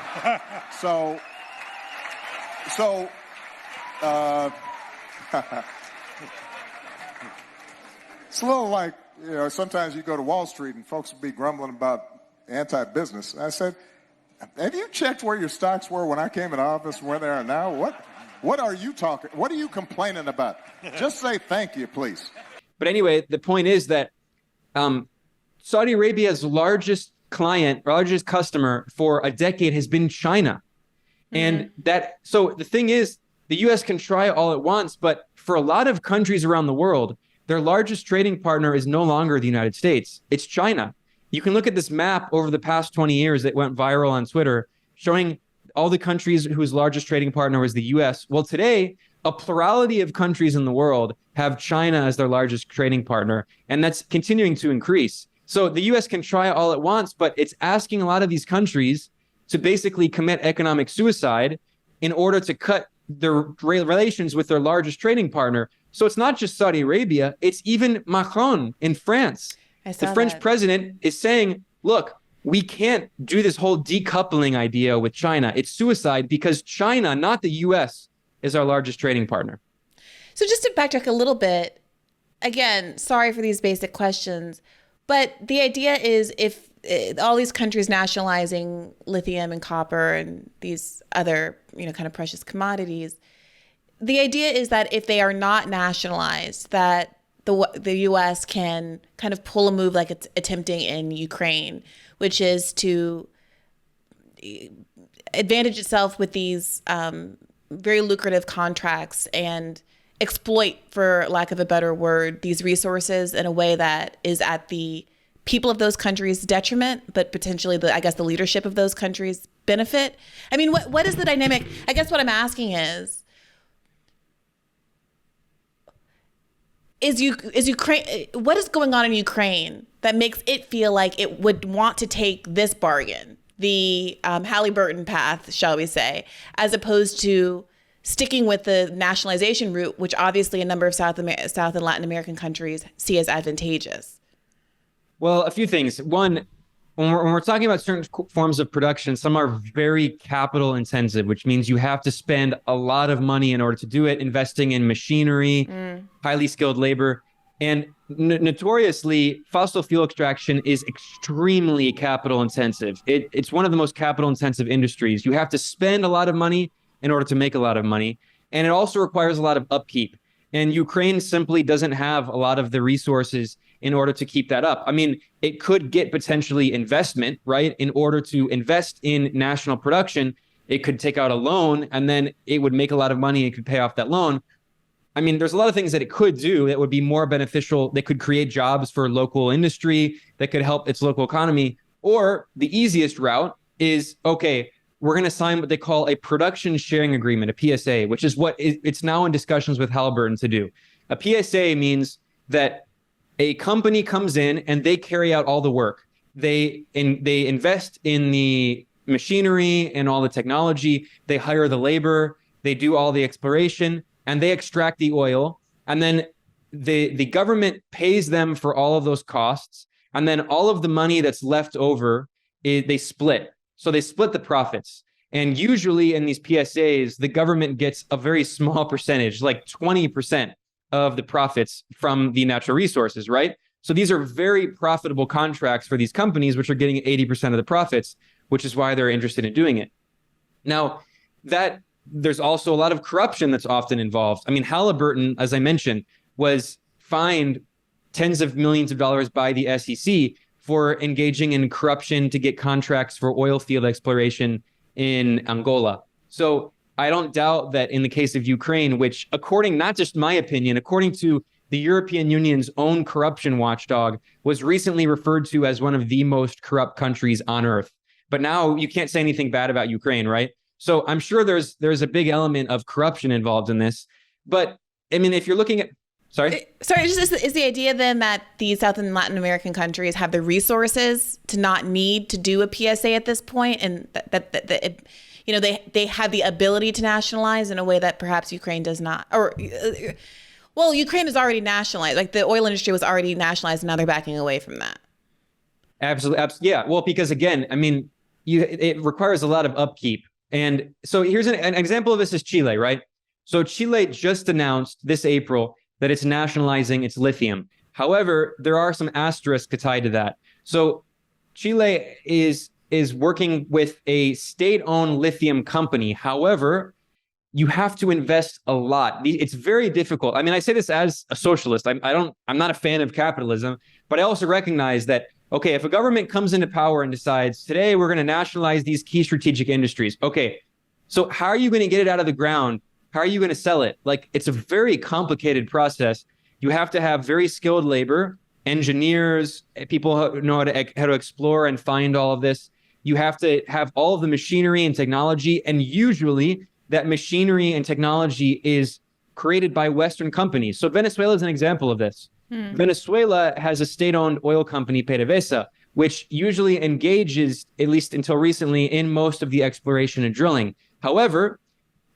[SPEAKER 8] it's a little like sometimes you go to Wall Street and folks will be grumbling about anti-business. And I said, have you checked where your stocks were when I came in office and where they are now? What are you talking? What are you complaining about? Just say thank you, please.
[SPEAKER 2] But anyway, the point is that Saudi Arabia's largest client, largest customer for a decade has been China. Mm-hmm. And so the thing is, the U.S. can try all it wants, but for a lot of countries around the world, their largest trading partner is no longer the United States. It's China. You can look at this map over the past 20 years that went viral on Twitter, showing all the countries whose largest trading partner was the U.S. Well, today, a plurality of countries in the world have China as their largest trading partner, and that's continuing to increase. So the U.S. can try all it wants, but it's asking a lot of these countries to basically commit economic suicide in order to cut their relations with their largest trading partner. So it's not just Saudi Arabia, it's even Macron in France. The French president is saying, look, we can't do this whole decoupling idea with China. It's suicide because China, not the U.S., is our largest trading partner.
[SPEAKER 1] So just to backtrack a little bit, again, sorry for these basic questions, but the idea is if all these countries nationalizing lithium and copper and these other, kind of precious commodities, the idea is that if they are not nationalized, that the U.S. can kind of pull a move like it's attempting in Ukraine, which is to advantage itself with these very lucrative contracts and exploit, for lack of a better word, these resources in a way that is at the people of those countries' detriment, but potentially the leadership of those countries' benefit. I mean, what is the dynamic? I guess what I'm asking is Ukraine, what is going on in Ukraine that makes it feel like it would want to take this bargain, the Halliburton path, shall we say, as opposed to sticking with the nationalization route, which obviously a number of South and Latin American countries see as advantageous?
[SPEAKER 2] Well, a few things. One, when we're talking about certain forms of production, some are very capital intensive, which means you have to spend a lot of money in order to do it, investing in machinery, highly skilled labor. And notoriously, fossil fuel extraction is extremely capital intensive. It's one of the most capital intensive industries. You have to spend a lot of money in order to make a lot of money. And it also requires a lot of upkeep. And Ukraine simply doesn't have a lot of the resources in order to keep that up. I mean, it could get potentially investment, right? In order to invest in national production, it could take out a loan and then it would make a lot of money and could pay off that loan. I mean, there's a lot of things that it could do that would be more beneficial. They could create jobs for local industry that could help its local economy. Or the easiest route is, okay, we're going to sign what they call a production sharing agreement, a PSA, which is what it's now in discussions with Halliburton to do. A PSA means that a company comes in and they carry out all the work. They invest in the machinery and all the technology. They hire the labor. They do all the exploration and they extract the oil. And then the government pays them for all of those costs. And then all of the money that's left over, they split. So they split the profits. And usually in these PSAs, the government gets a very small percentage, like 20% of the profits from the natural resources, right? So these are very profitable contracts for these companies, which are getting 80% of the profits, which is why they're interested in doing it. Now, that there's also a lot of corruption that's often involved. I mean, Halliburton, as I mentioned, was fined tens of millions of dollars by the SEC for engaging in corruption to get contracts for oil field exploration in Angola. So I don't doubt that in the case of Ukraine, which according, not just my opinion, according to the European Union's own corruption watchdog, was recently referred to as one of the most corrupt countries on earth. But now you can't say anything bad about Ukraine, right? So I'm sure there's a big element of corruption involved in this. But I mean, if you're looking at, Sorry,
[SPEAKER 1] is the idea then that these South and Latin American countries have the resources to not need to do a PSA at this point, and that you know, they have the ability to nationalize in a way that perhaps Ukraine does not? Or, well, Ukraine is already nationalized. Like the oil industry was already nationalized, and now they're backing away from that.
[SPEAKER 2] Absolutely. Yeah. Well, because again, I mean, it requires a lot of upkeep. And so here's an example of this is Chile, right? So Chile just announced this April that it's nationalizing its lithium. However, there are some asterisks tied to that. So Chile is working with a state-owned lithium company. However, you have to invest a lot. It's very difficult. I mean, I say this as a socialist. I'm not a fan of capitalism, but I also recognize that, okay, if a government comes into power and decides today we're going to nationalize these key strategic industries, okay, so how are you going to get it out of the ground? How are you going to sell it? Like, it's a very complicated process. You have to have very skilled labor, engineers, people who know how to explore and find all of this. You have to have all of the machinery and technology. And usually that machinery and technology is created by Western companies. So Venezuela is an example of this. Venezuela has a state-owned oil company, PDVSA, which usually engages, at least until recently, in most of the exploration and drilling. However,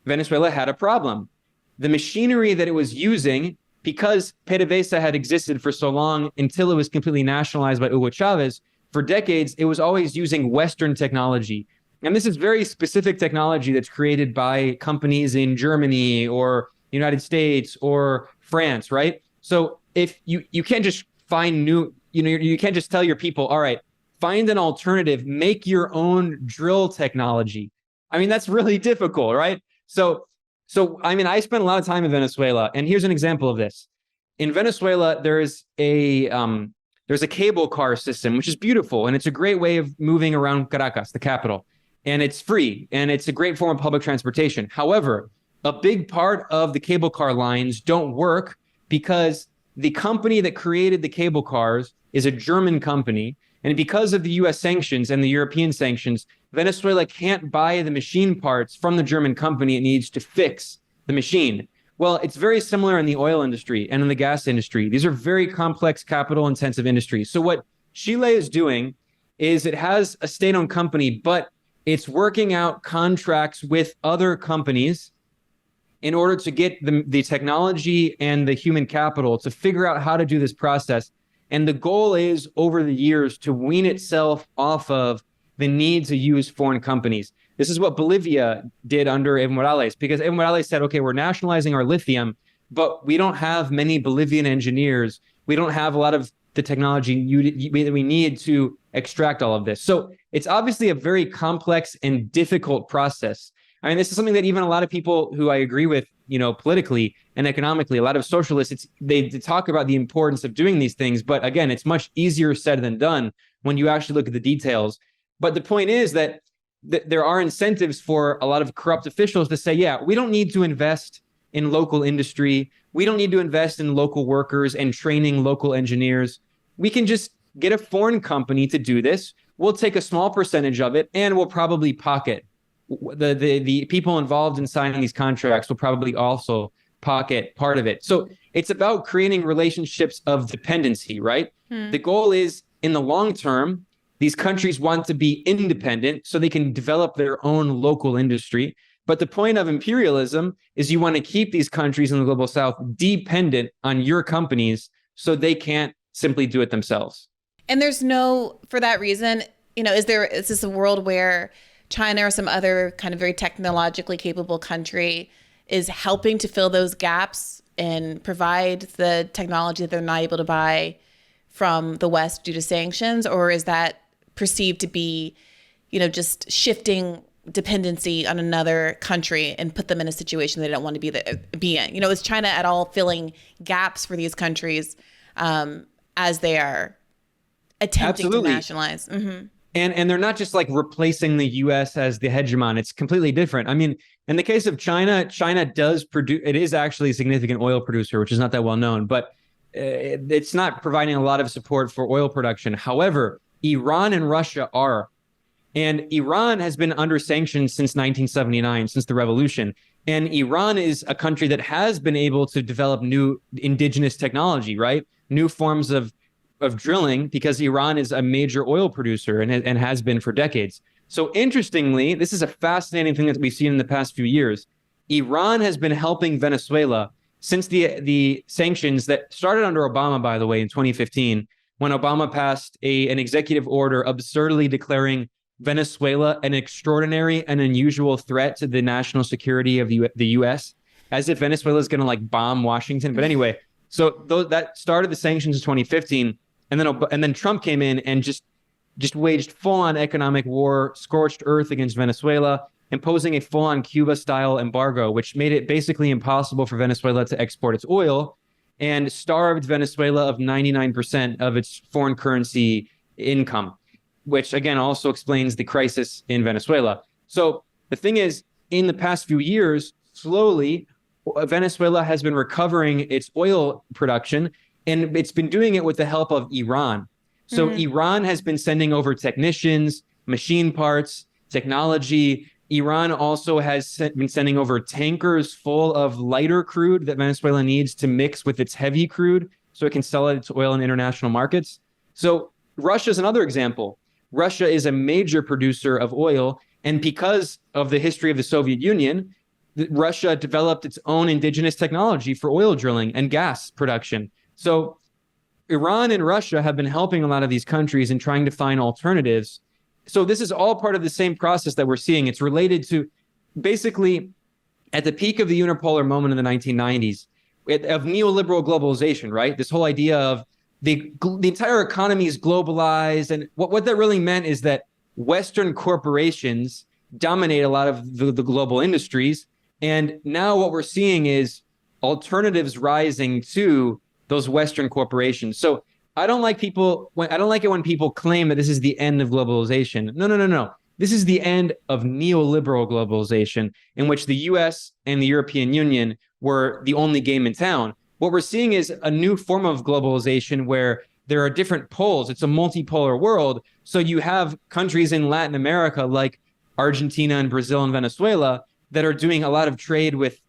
[SPEAKER 2] Venezuela had a problem. The machinery that it was using, because PDVSA had existed for so long until it was completely nationalized by Hugo Chavez, for decades, it was always using Western technology. And this is very specific technology that's created by companies in Germany or United States or France, right? So if you can't just find new, you can't just tell your people, all right, find an alternative, make your own drill technology. I mean, that's really difficult, right? So I mean, I spent a lot of time in Venezuela, and here's an example of this. In Venezuela, there's a cable car system, which is beautiful, and it's a great way of moving around Caracas, the capital, and it's free, and it's a great form of public transportation. However, a big part of the cable car lines don't work because the company that created the cable cars is a German company, and because of the US sanctions and the European sanctions, Venezuela can't buy the machine parts from the German company it needs to fix the machine. Well, it's very similar in the oil industry and in the gas industry. These are very complex, capital-intensive industries. So what Chile is doing is it has a state-owned company, but it's working out contracts with other companies in order to get the technology and the human capital to figure out how to do this process. And the goal is, over the years, to wean itself off of the need to use foreign companies. This is what Bolivia did under Evo Morales, because Evo Morales said, okay, we're nationalizing our lithium, but we don't have many Bolivian engineers. We don't have a lot of the technology that we need to extract all of this. So it's obviously a very complex and difficult process. I mean, this is something that even a lot of people who I agree with, politically and economically, a lot of socialists, they talk about the importance of doing these things. But again, it's much easier said than done when you actually look at the details. But the point is that there are incentives for a lot of corrupt officials to say, yeah, we don't need to invest in local industry. We don't need to invest in local workers and training local engineers. We can just get a foreign company to do this. We'll take a small percentage of it, and we'll probably pocket. The people involved in signing these contracts will probably also pocket part of it. So it's about creating relationships of dependency, right? The goal is, in the long term, these countries want to be independent so they can develop their own local industry. But the point of imperialism is you want to keep these countries in the global south dependent on your companies so they can't simply do it themselves.
[SPEAKER 1] And for that reason, is this a world where China or some other kind of very technologically capable country is helping to fill those gaps and provide the technology that they're not able to buy from the West due to sanctions? Or is that perceived to be, just shifting dependency on another country and put them in a situation they don't want to be in? Is China at all filling gaps for these countries as they are attempting to nationalize? Mm-hmm.
[SPEAKER 2] And they're not just like replacing the U.S. as the hegemon. It's completely different. I mean, in the case of China, China does produce, it is actually a significant oil producer, which is not that well known, but it's not providing a lot of support for oil production. However, Iran and Russia are. And Iran has been under sanctions since 1979, since the revolution. And Iran is a country that has been able to develop new indigenous technology, right? New forms of drilling, because Iran is a major oil producer and has been for decades. So interestingly, this is a fascinating thing that we've seen in the past few years. Iran has been helping Venezuela since the sanctions that started under Obama, by the way, in 2015, when Obama passed an executive order absurdly declaring Venezuela an extraordinary and unusual threat to the national security of the U.S., as if Venezuela is going to like bomb Washington. But anyway, so that started the sanctions in 2015. And then Trump came in and just waged full-on economic war, scorched earth against Venezuela, imposing a full-on Cuba-style embargo, which made it basically impossible for Venezuela to export its oil and starved Venezuela of 99% of its foreign currency income, which again also explains the crisis in Venezuela. So the thing is, in the past few years, slowly, Venezuela has been recovering its oil production, and it's been doing it with the help of Iran. So Iran has been sending over technicians, machine parts, technology. Iran also has been sending over tankers full of lighter crude that Venezuela needs to mix with its heavy crude so it can sell its oil in international markets. So Russia is another example. Russia is a major producer of oil, and because of the history of the Soviet Union, Russia developed its own indigenous technology for oil drilling and gas production. So Iran and Russia have been helping a lot of these countries in trying to find alternatives. So this is all part of the same process that we're seeing. It's related to basically at the peak of the unipolar moment in the 1990s of neoliberal globalization, right? This whole idea of the entire economy is globalized. And what that really meant is that Western corporations dominate a lot of the global industries. And now what we're seeing is alternatives rising to those Western corporations. So I don't like it when people claim that this is the end of globalization. No. This is the end of neoliberal globalization, in which the US and the European Union were the only game in town. What we're seeing is a new form of globalization where there are different poles. It's a multipolar world. So you have countries in Latin America like Argentina and Brazil and Venezuela that are doing a lot of trade with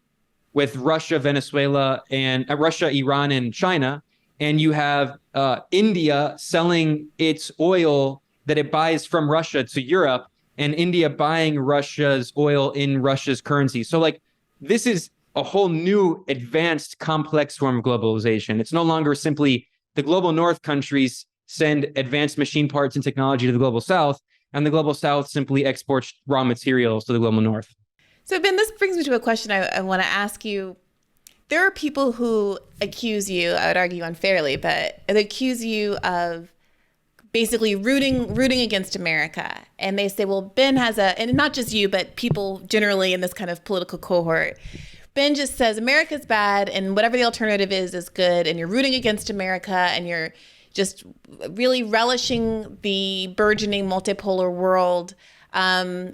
[SPEAKER 2] Russia, Venezuela, and Russia, Iran, and China. And you have India selling its oil that it buys from Russia to Europe, and India buying Russia's oil in Russia's currency. So like this is a whole new advanced complex form of globalization. It's no longer simply the global north countries send advanced machine parts and technology to the global south, and the global south simply exports raw materials to the global north.
[SPEAKER 1] So Ben, this brings me to a question I want to ask you. there are people who accuse you, I would argue unfairly, but they accuse you of basically rooting against America. And they say, well, Ben has and not just you, but people generally in this kind of political cohort, Ben just says America's bad and whatever the alternative is good. And you're rooting against America and you're just really relishing the burgeoning multipolar world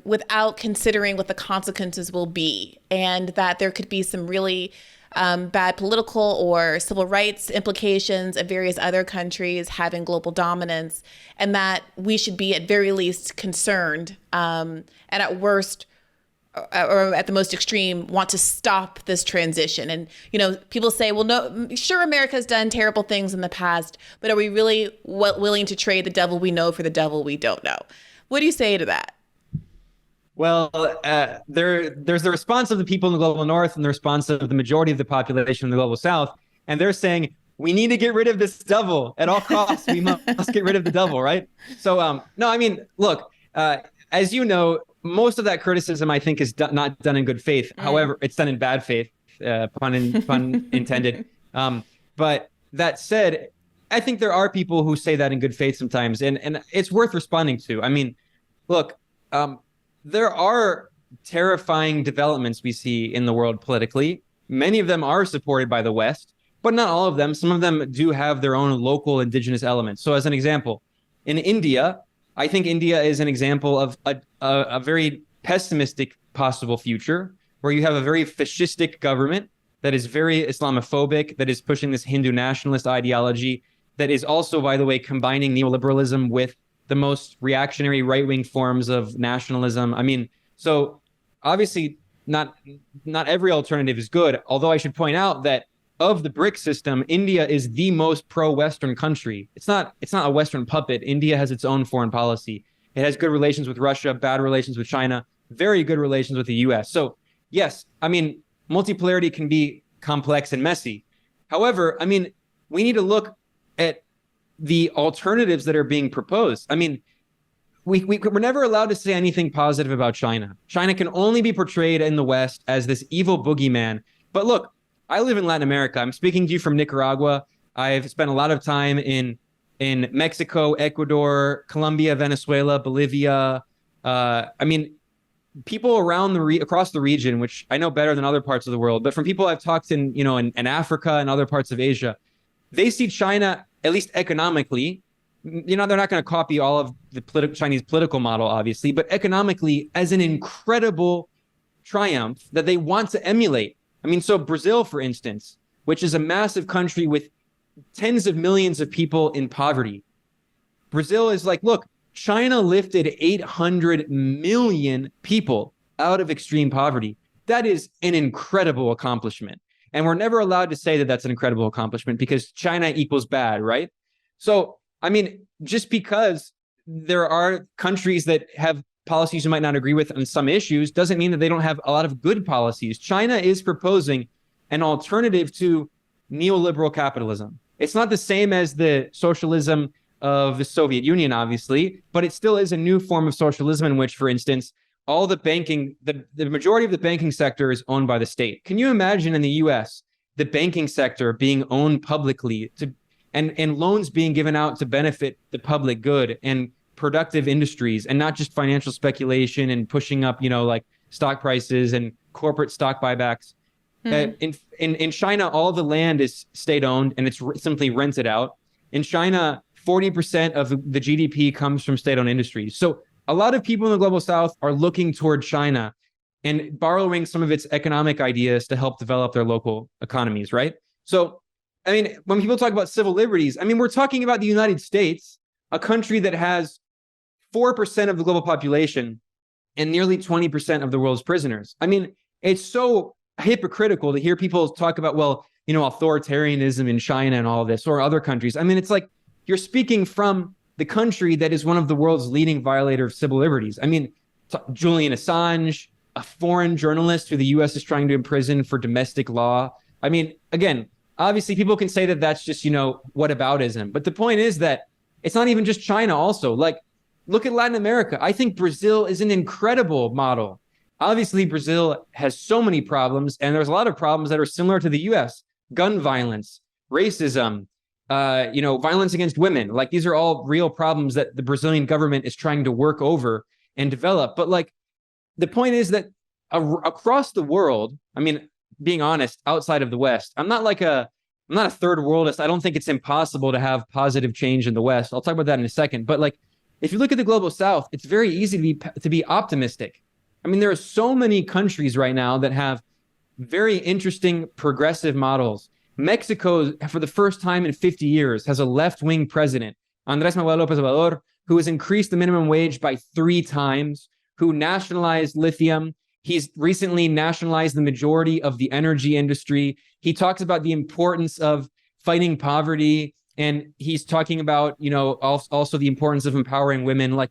[SPEAKER 1] without considering what the consequences will be. And that there could be some really bad political or civil rights implications of various other countries having global dominance, and that we should be at very least concerned, and at worst, or at the most extreme, want to stop this transition. And, people say, well, no, sure, America's done terrible things in the past, but are we really willing to trade the devil we know for the devil we don't know? What do you say to that?
[SPEAKER 2] Well, there's the response of the people in the global north and the response of the majority of the population in the global south. And they're saying, we need to get rid of this devil at all costs. We must get rid of the devil, right? So, no, I mean, look, as you know, most of that criticism, I think, is not done in good faith. However, it's done in bad faith, pun intended. But that said, I think there are people who say that in good faith sometimes, and it's worth responding to. I mean, look, there are terrifying developments we see in the world politically. Many of them are supported by the West, but not all of them. Some of them do have their own local indigenous elements. So as an example, in India, I think India is an example of a very pessimistic possible future where you have a very fascistic government that is very Islamophobic, that is pushing this Hindu nationalist ideology, that is also, by the way, combining neoliberalism with the most reactionary right-wing forms of nationalism. I mean, so obviously not every alternative is good, although I should point out that of the BRICS system, India is the most pro-Western country. It's not a Western puppet. India has its own foreign policy. It has good relations with Russia, bad relations with China, very good relations with the US. So yes, I mean, multipolarity can be complex and messy. However, I mean, we need to look at the alternatives that are being proposed. I mean, we're never allowed to say anything positive about China. China can only be portrayed in the West as this evil boogeyman. But look, I live in Latin America. I'm speaking to you from Nicaragua. I've spent a lot of time in Mexico, Ecuador, Colombia, Venezuela, Bolivia. I mean, people around across the region, which I know better than other parts of the world, but from people I've talked in Africa and other parts of Asia, they see China, at least economically, they're not going to copy all of the Chinese political model, obviously, but economically as an incredible triumph that they want to emulate. I mean, so Brazil, for instance, which is a massive country with tens of millions of people in poverty. Brazil is like, look, China lifted 800 million people out of extreme poverty. That is an incredible accomplishment. And we're never allowed to say that that's an incredible accomplishment because China equals bad, right? So, I mean, just because there are countries that have policies you might not agree with on some issues doesn't mean that they don't have a lot of good policies. China is proposing an alternative to neoliberal capitalism. It's not the same as the socialism of the Soviet Union, obviously, but it still is a new form of socialism in which, for instance, all the banking, the majority of the banking sector is owned by the state. Can you imagine in the US, the banking sector being owned publicly and loans being given out to benefit the public good and productive industries and not just financial speculation and pushing up, like stock prices and corporate stock buybacks? In China, all the land is state owned and it's simply rented out. In China, 40% of the GDP comes from state owned industries. So a lot of people in the global south are looking toward China and borrowing some of its economic ideas to help develop their local economies, right? So, I mean, when people talk about civil liberties, I mean, we're talking about the United States, a country that has 4% of the global population and nearly 20% of the world's prisoners. I mean, it's so hypocritical to hear people talk about, authoritarianism in China and all of this, or other countries. I mean, it's like you're speaking from the country that is one of the world's leading violator of civil liberties. I mean, Julian Assange, a foreign journalist who the US is trying to imprison for domestic law. I mean, again, obviously people can say that that's just, whataboutism. But the point is that it's not even just China also. Like, look at Latin America. I think Brazil is an incredible model. Obviously, Brazil has so many problems, and there's a lot of problems that are similar to the US: gun violence, racism, violence against women. Like, these are all real problems that the Brazilian government is trying to work over and develop. But like, the point is that across the world, I mean, being honest, outside of the West, I'm not a third worldist. I don't think it's impossible to have positive change in the West. I'll talk about that in a second. But like, if you look at the global South, it's very easy to be optimistic. I mean, there are so many countries right now that have very interesting progressive models. Mexico, for the first time in 50 years, has a left-wing president, Andrés Manuel López Obrador, who has increased the minimum wage by 3 times, who nationalized lithium. He's recently nationalized the majority of the energy industry. He talks about the importance of fighting poverty, and he's talking about, also the importance of empowering women. Like,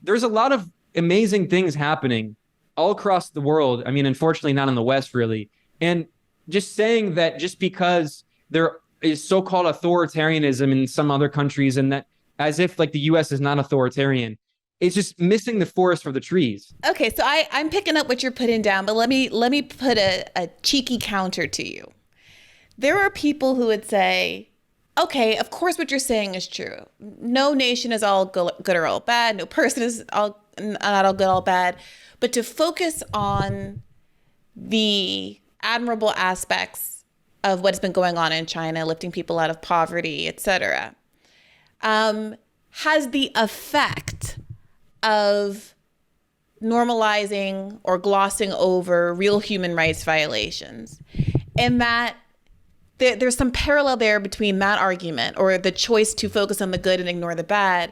[SPEAKER 2] there's a lot of amazing things happening all across the world. I mean, unfortunately, not in the West, really. And just saying that just because there is so-called authoritarianism in some other countries, and that as if like the US is not authoritarian, it's just missing the forest for the trees.
[SPEAKER 1] Okay, so I'm picking up what you're putting down, but let me put a cheeky counter to you. There are people who would say, okay, of course what you're saying is true. No nation is all good or all bad. No person is not all good, all bad. But to focus on the admirable aspects of what's been going on in China, lifting people out of poverty, etc., has the effect of normalizing or glossing over real human rights violations. And that there's some parallel there between that argument, or the choice to focus on the good and ignore the bad,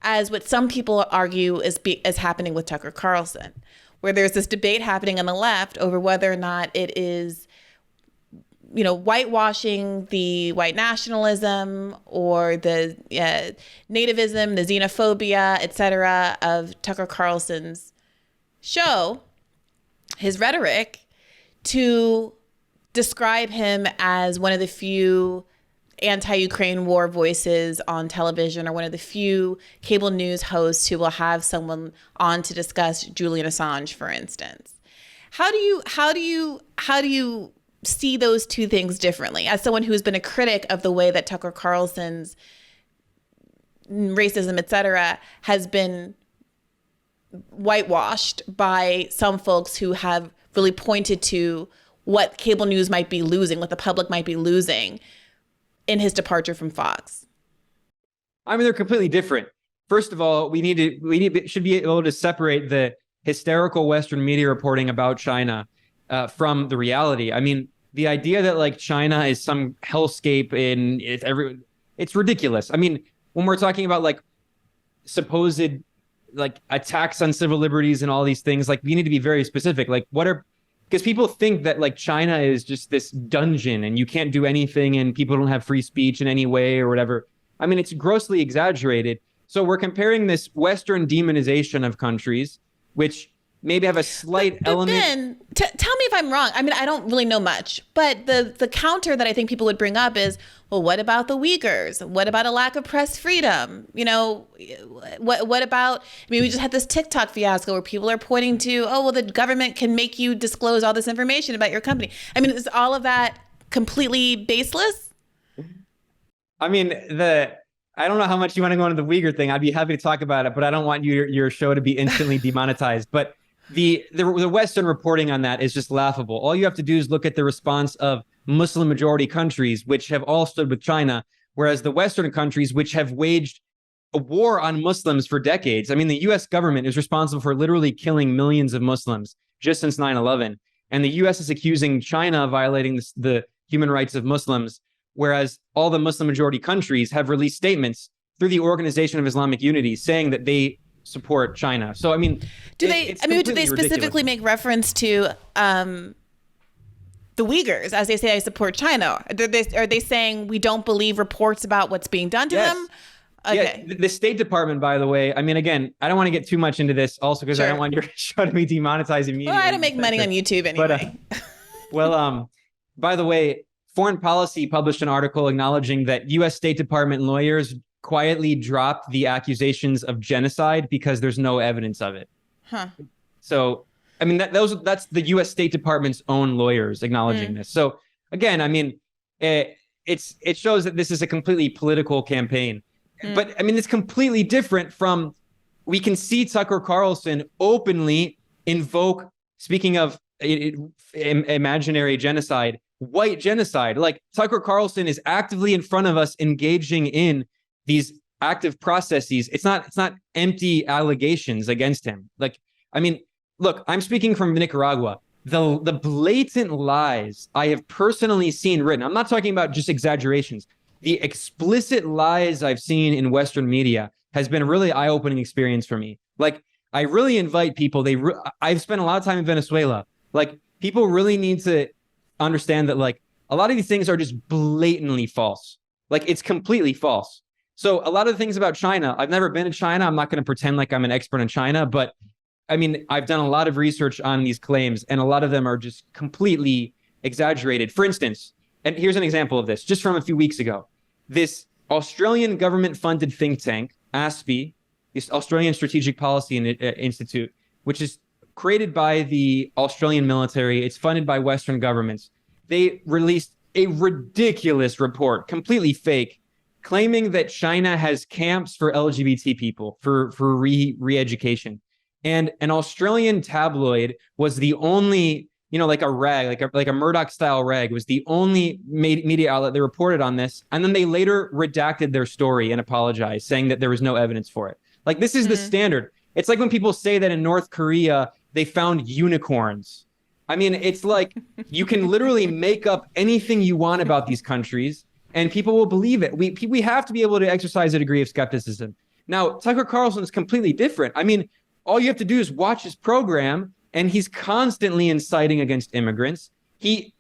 [SPEAKER 1] as what some people argue is happening with Tucker Carlson, where there's this debate happening on the left over whether or not it is, whitewashing the white nationalism or the nativism, the xenophobia, etc. of Tucker Carlson's show, his rhetoric, to describe him as one of the few anti-Ukraine war voices on television, or one of the few cable news hosts who will have someone on to discuss Julian Assange, for instance. How do you see those two things differently, as someone who's been a critic of the way that Tucker Carlson's racism, etc., has been whitewashed by some folks who have really pointed to what cable news might be losing, what the public might be losing in his departure from Fox?
[SPEAKER 2] I mean, they're completely different. First of all, we should be able to separate the hysterical Western media reporting about China from the reality. I mean, the idea that like China is some hellscape it's ridiculous. I mean, when we're talking about like supposed like attacks on civil liberties and all these things, like we need to be very specific. Like, because people think that like China is just this dungeon and you can't do anything and people don't have free speech in any way or whatever. I mean, it's grossly exaggerated. So we're comparing this Western demonization of countries, which maybe have a slight element.
[SPEAKER 1] Ben, tell me if I'm wrong. I mean, I don't really know much, but the counter that I think people would bring up is, well, what about the Uyghurs? What about a lack of press freedom? What about, I mean, we just had this TikTok fiasco where people are pointing to, oh, well, the government can make you disclose all this information about your company. I mean, is all of that completely baseless?
[SPEAKER 2] I mean, I don't know how much you want to go into the Uyghur thing. I'd be happy to talk about it, but I don't want your show to be instantly demonetized. But the Western reporting on that is just laughable. All you have to do is look at the response of Muslim majority countries, which have all stood with China, whereas the Western countries, which have waged a war on Muslims for decades. I mean, the US government is responsible for literally killing millions of Muslims just since 9/11. And the US is accusing China of violating the human rights of Muslims, whereas all the Muslim majority countries have released statements through the Organization of Islamic Unity saying that they support China. So, I mean,
[SPEAKER 1] do they specifically
[SPEAKER 2] ridiculous.
[SPEAKER 1] make reference to the Uyghurs as they say I support China? Are they saying we don't believe reports about what's being done to them? Okay.
[SPEAKER 2] Yeah, the State Department, by the way, I mean, again, I don't want to get too much into this also because I don't want your show to be demonetized immediately.
[SPEAKER 1] Well, I don't make money on YouTube anyway.
[SPEAKER 2] But, by the way, Foreign Policy published an article acknowledging that U.S. State Department lawyers quietly dropped the accusations of genocide because there's no evidence of it.
[SPEAKER 1] Huh.
[SPEAKER 2] So, I mean, that's the U.S. State Department's own lawyers acknowledging this. So again, I mean, it shows that this is a completely political campaign. But I mean, it's completely different from, we can see Tucker Carlson openly invoke, speaking of imaginary genocide, white genocide. Like, Tucker Carlson is actively in front of us engaging in these active processes. It's not empty allegations against him. Like, I mean, look, I'm speaking from Nicaragua. The blatant lies I have personally seen written, I'm not talking about just exaggerations. The explicit lies I've seen in Western media has been a really eye-opening experience for me. Like, I really invite people, I've spent a lot of time in Venezuela. Like, people really need to understand that, like, a lot of these things are just blatantly false. Like, it's completely false. So a lot of the things about China, I've never been to China. I'm not going to pretend like I'm an expert in China, but I mean, I've done a lot of research on these claims, and a lot of them are just completely exaggerated. For instance, and here's an example of this, just from a few weeks ago. This Australian government-funded think tank, ASPI, this Australian Strategic Policy Institute, which is created by the Australian military. It's funded by Western governments. They released a ridiculous report, completely fake, claiming that China has camps for LGBT people for re-education. And an Australian tabloid was the only, like a rag, like a Murdoch-style rag, was the only media outlet that reported on this. And then they later redacted their story and apologized, saying that there was no evidence for it. Like, this is the standard. It's like when people say that in North Korea, they found unicorns. I mean, it's like, you can literally make up anything you want about these countries, and people will believe it. We have to be able to exercise a degree of skepticism. Now, Tucker Carlson is completely different. I mean, all you have to do is watch his program, and he's constantly inciting against immigrants.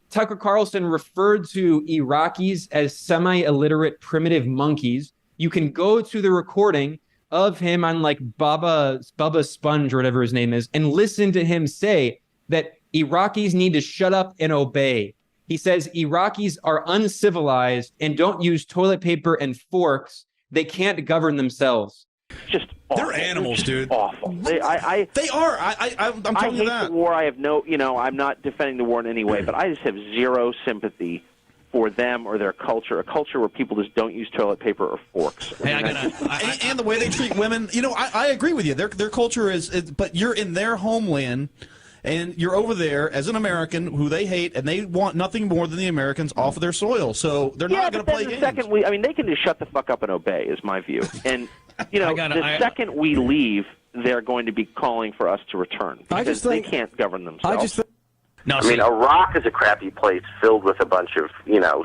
[SPEAKER 2] Tucker Carlson referred to Iraqis as semi-illiterate primitive monkeys. You can go to the recording of him on, like, Bubba Sponge or whatever his name is, and listen to him say that Iraqis need to shut up and obey. He says Iraqis are uncivilized and don't use toilet paper and forks. They can't govern themselves.
[SPEAKER 9] Just awful.
[SPEAKER 10] They're animals, dude.
[SPEAKER 9] Awful.
[SPEAKER 10] They are. I'm telling
[SPEAKER 9] I
[SPEAKER 10] you
[SPEAKER 9] hate
[SPEAKER 10] that.
[SPEAKER 9] the war. I have no, I'm not defending the war in any way, but I just have zero sympathy for them or their culture, a culture where people just don't use toilet paper or forks.
[SPEAKER 10] And the way they treat women, I agree with you. Their culture is, but you're in their homeland, and you're over there as an American who they hate, and they want nothing more than the Americans off of their soil. So they're not going to play games.
[SPEAKER 9] They can just shut the fuck up and obey, is my view. And the second we leave, they're going to be calling for us to return because they can't govern themselves.
[SPEAKER 11] Iraq is a crappy place filled with a bunch of,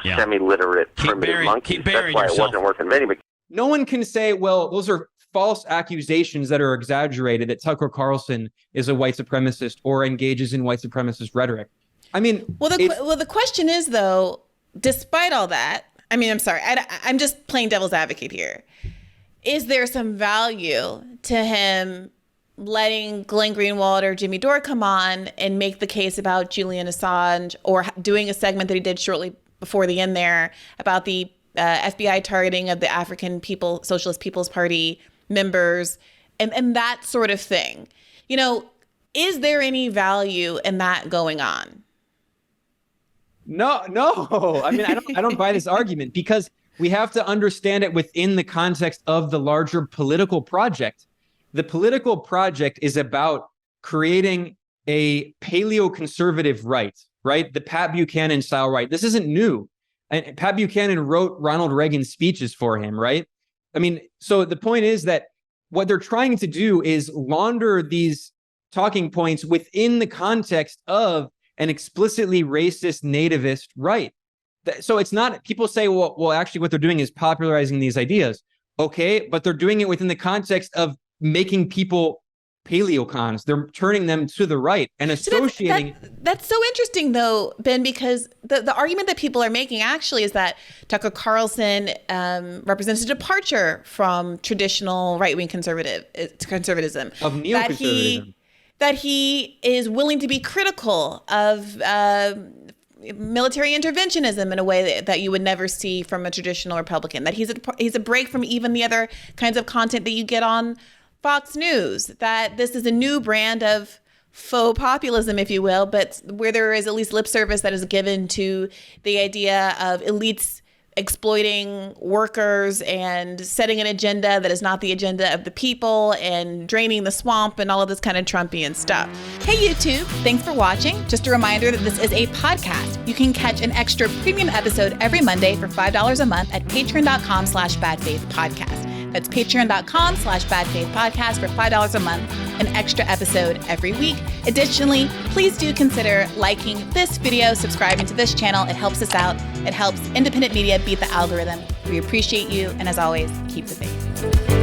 [SPEAKER 11] semi-literate primitive monkeys. That's why it wasn't working many.
[SPEAKER 2] No one can say, well, those are false accusations that are exaggerated, that Tucker Carlson is a white supremacist or engages in white supremacist rhetoric. I mean,
[SPEAKER 1] the question is, though, despite all that, I mean, I'm sorry, I'm just playing devil's advocate here. Is there some value to him letting Glenn Greenwald or Jimmy Dore come on and make the case about Julian Assange, or doing a segment that he did shortly before the end there about the FBI targeting of the African Socialist People's Party members and that sort of thing? Is there any value in that going on?
[SPEAKER 2] No. I mean, I don't buy this argument, because we have to understand it within the context of the larger political project. The political project is about creating a paleo-conservative right? The Pat Buchanan style right. This isn't new. And Pat Buchanan wrote Ronald Reagan's speeches for him, right? I mean, so the point is that what they're trying to do is launder these talking points within the context of an explicitly racist nativist right. So it's not, people say, well, actually what they're doing is popularizing these ideas. Okay, but they're doing it within the context of making people paleocons. They're turning them to the right and associating.
[SPEAKER 1] So that's so interesting, though, Ben, because the argument that people are making actually is that Tucker Carlson represents a departure from traditional right-wing conservatism.
[SPEAKER 2] Of neoconservatism.
[SPEAKER 1] That he is willing to be critical of military interventionism in a way that you would never see from a traditional Republican, that he's a break from even the other kinds of content that you get on Fox News, that this is a new brand of faux populism, if you will, but where there is at least lip service that is given to the idea of elites exploiting workers and setting an agenda that is not the agenda of the people and draining the swamp and all of this kind of Trumpian stuff.
[SPEAKER 12] Hey YouTube, thanks for watching. Just a reminder that this is a podcast. You can catch an extra premium episode every Monday for $5 a month at patreon.com/badfaithpodcast. That's patreon.com/badfaithpodcast for $5 a month, an extra episode every week. Additionally, please do consider liking this video, subscribing to this channel. It helps us out. It helps independent media beat the algorithm. We appreciate you. And as always, keep the faith.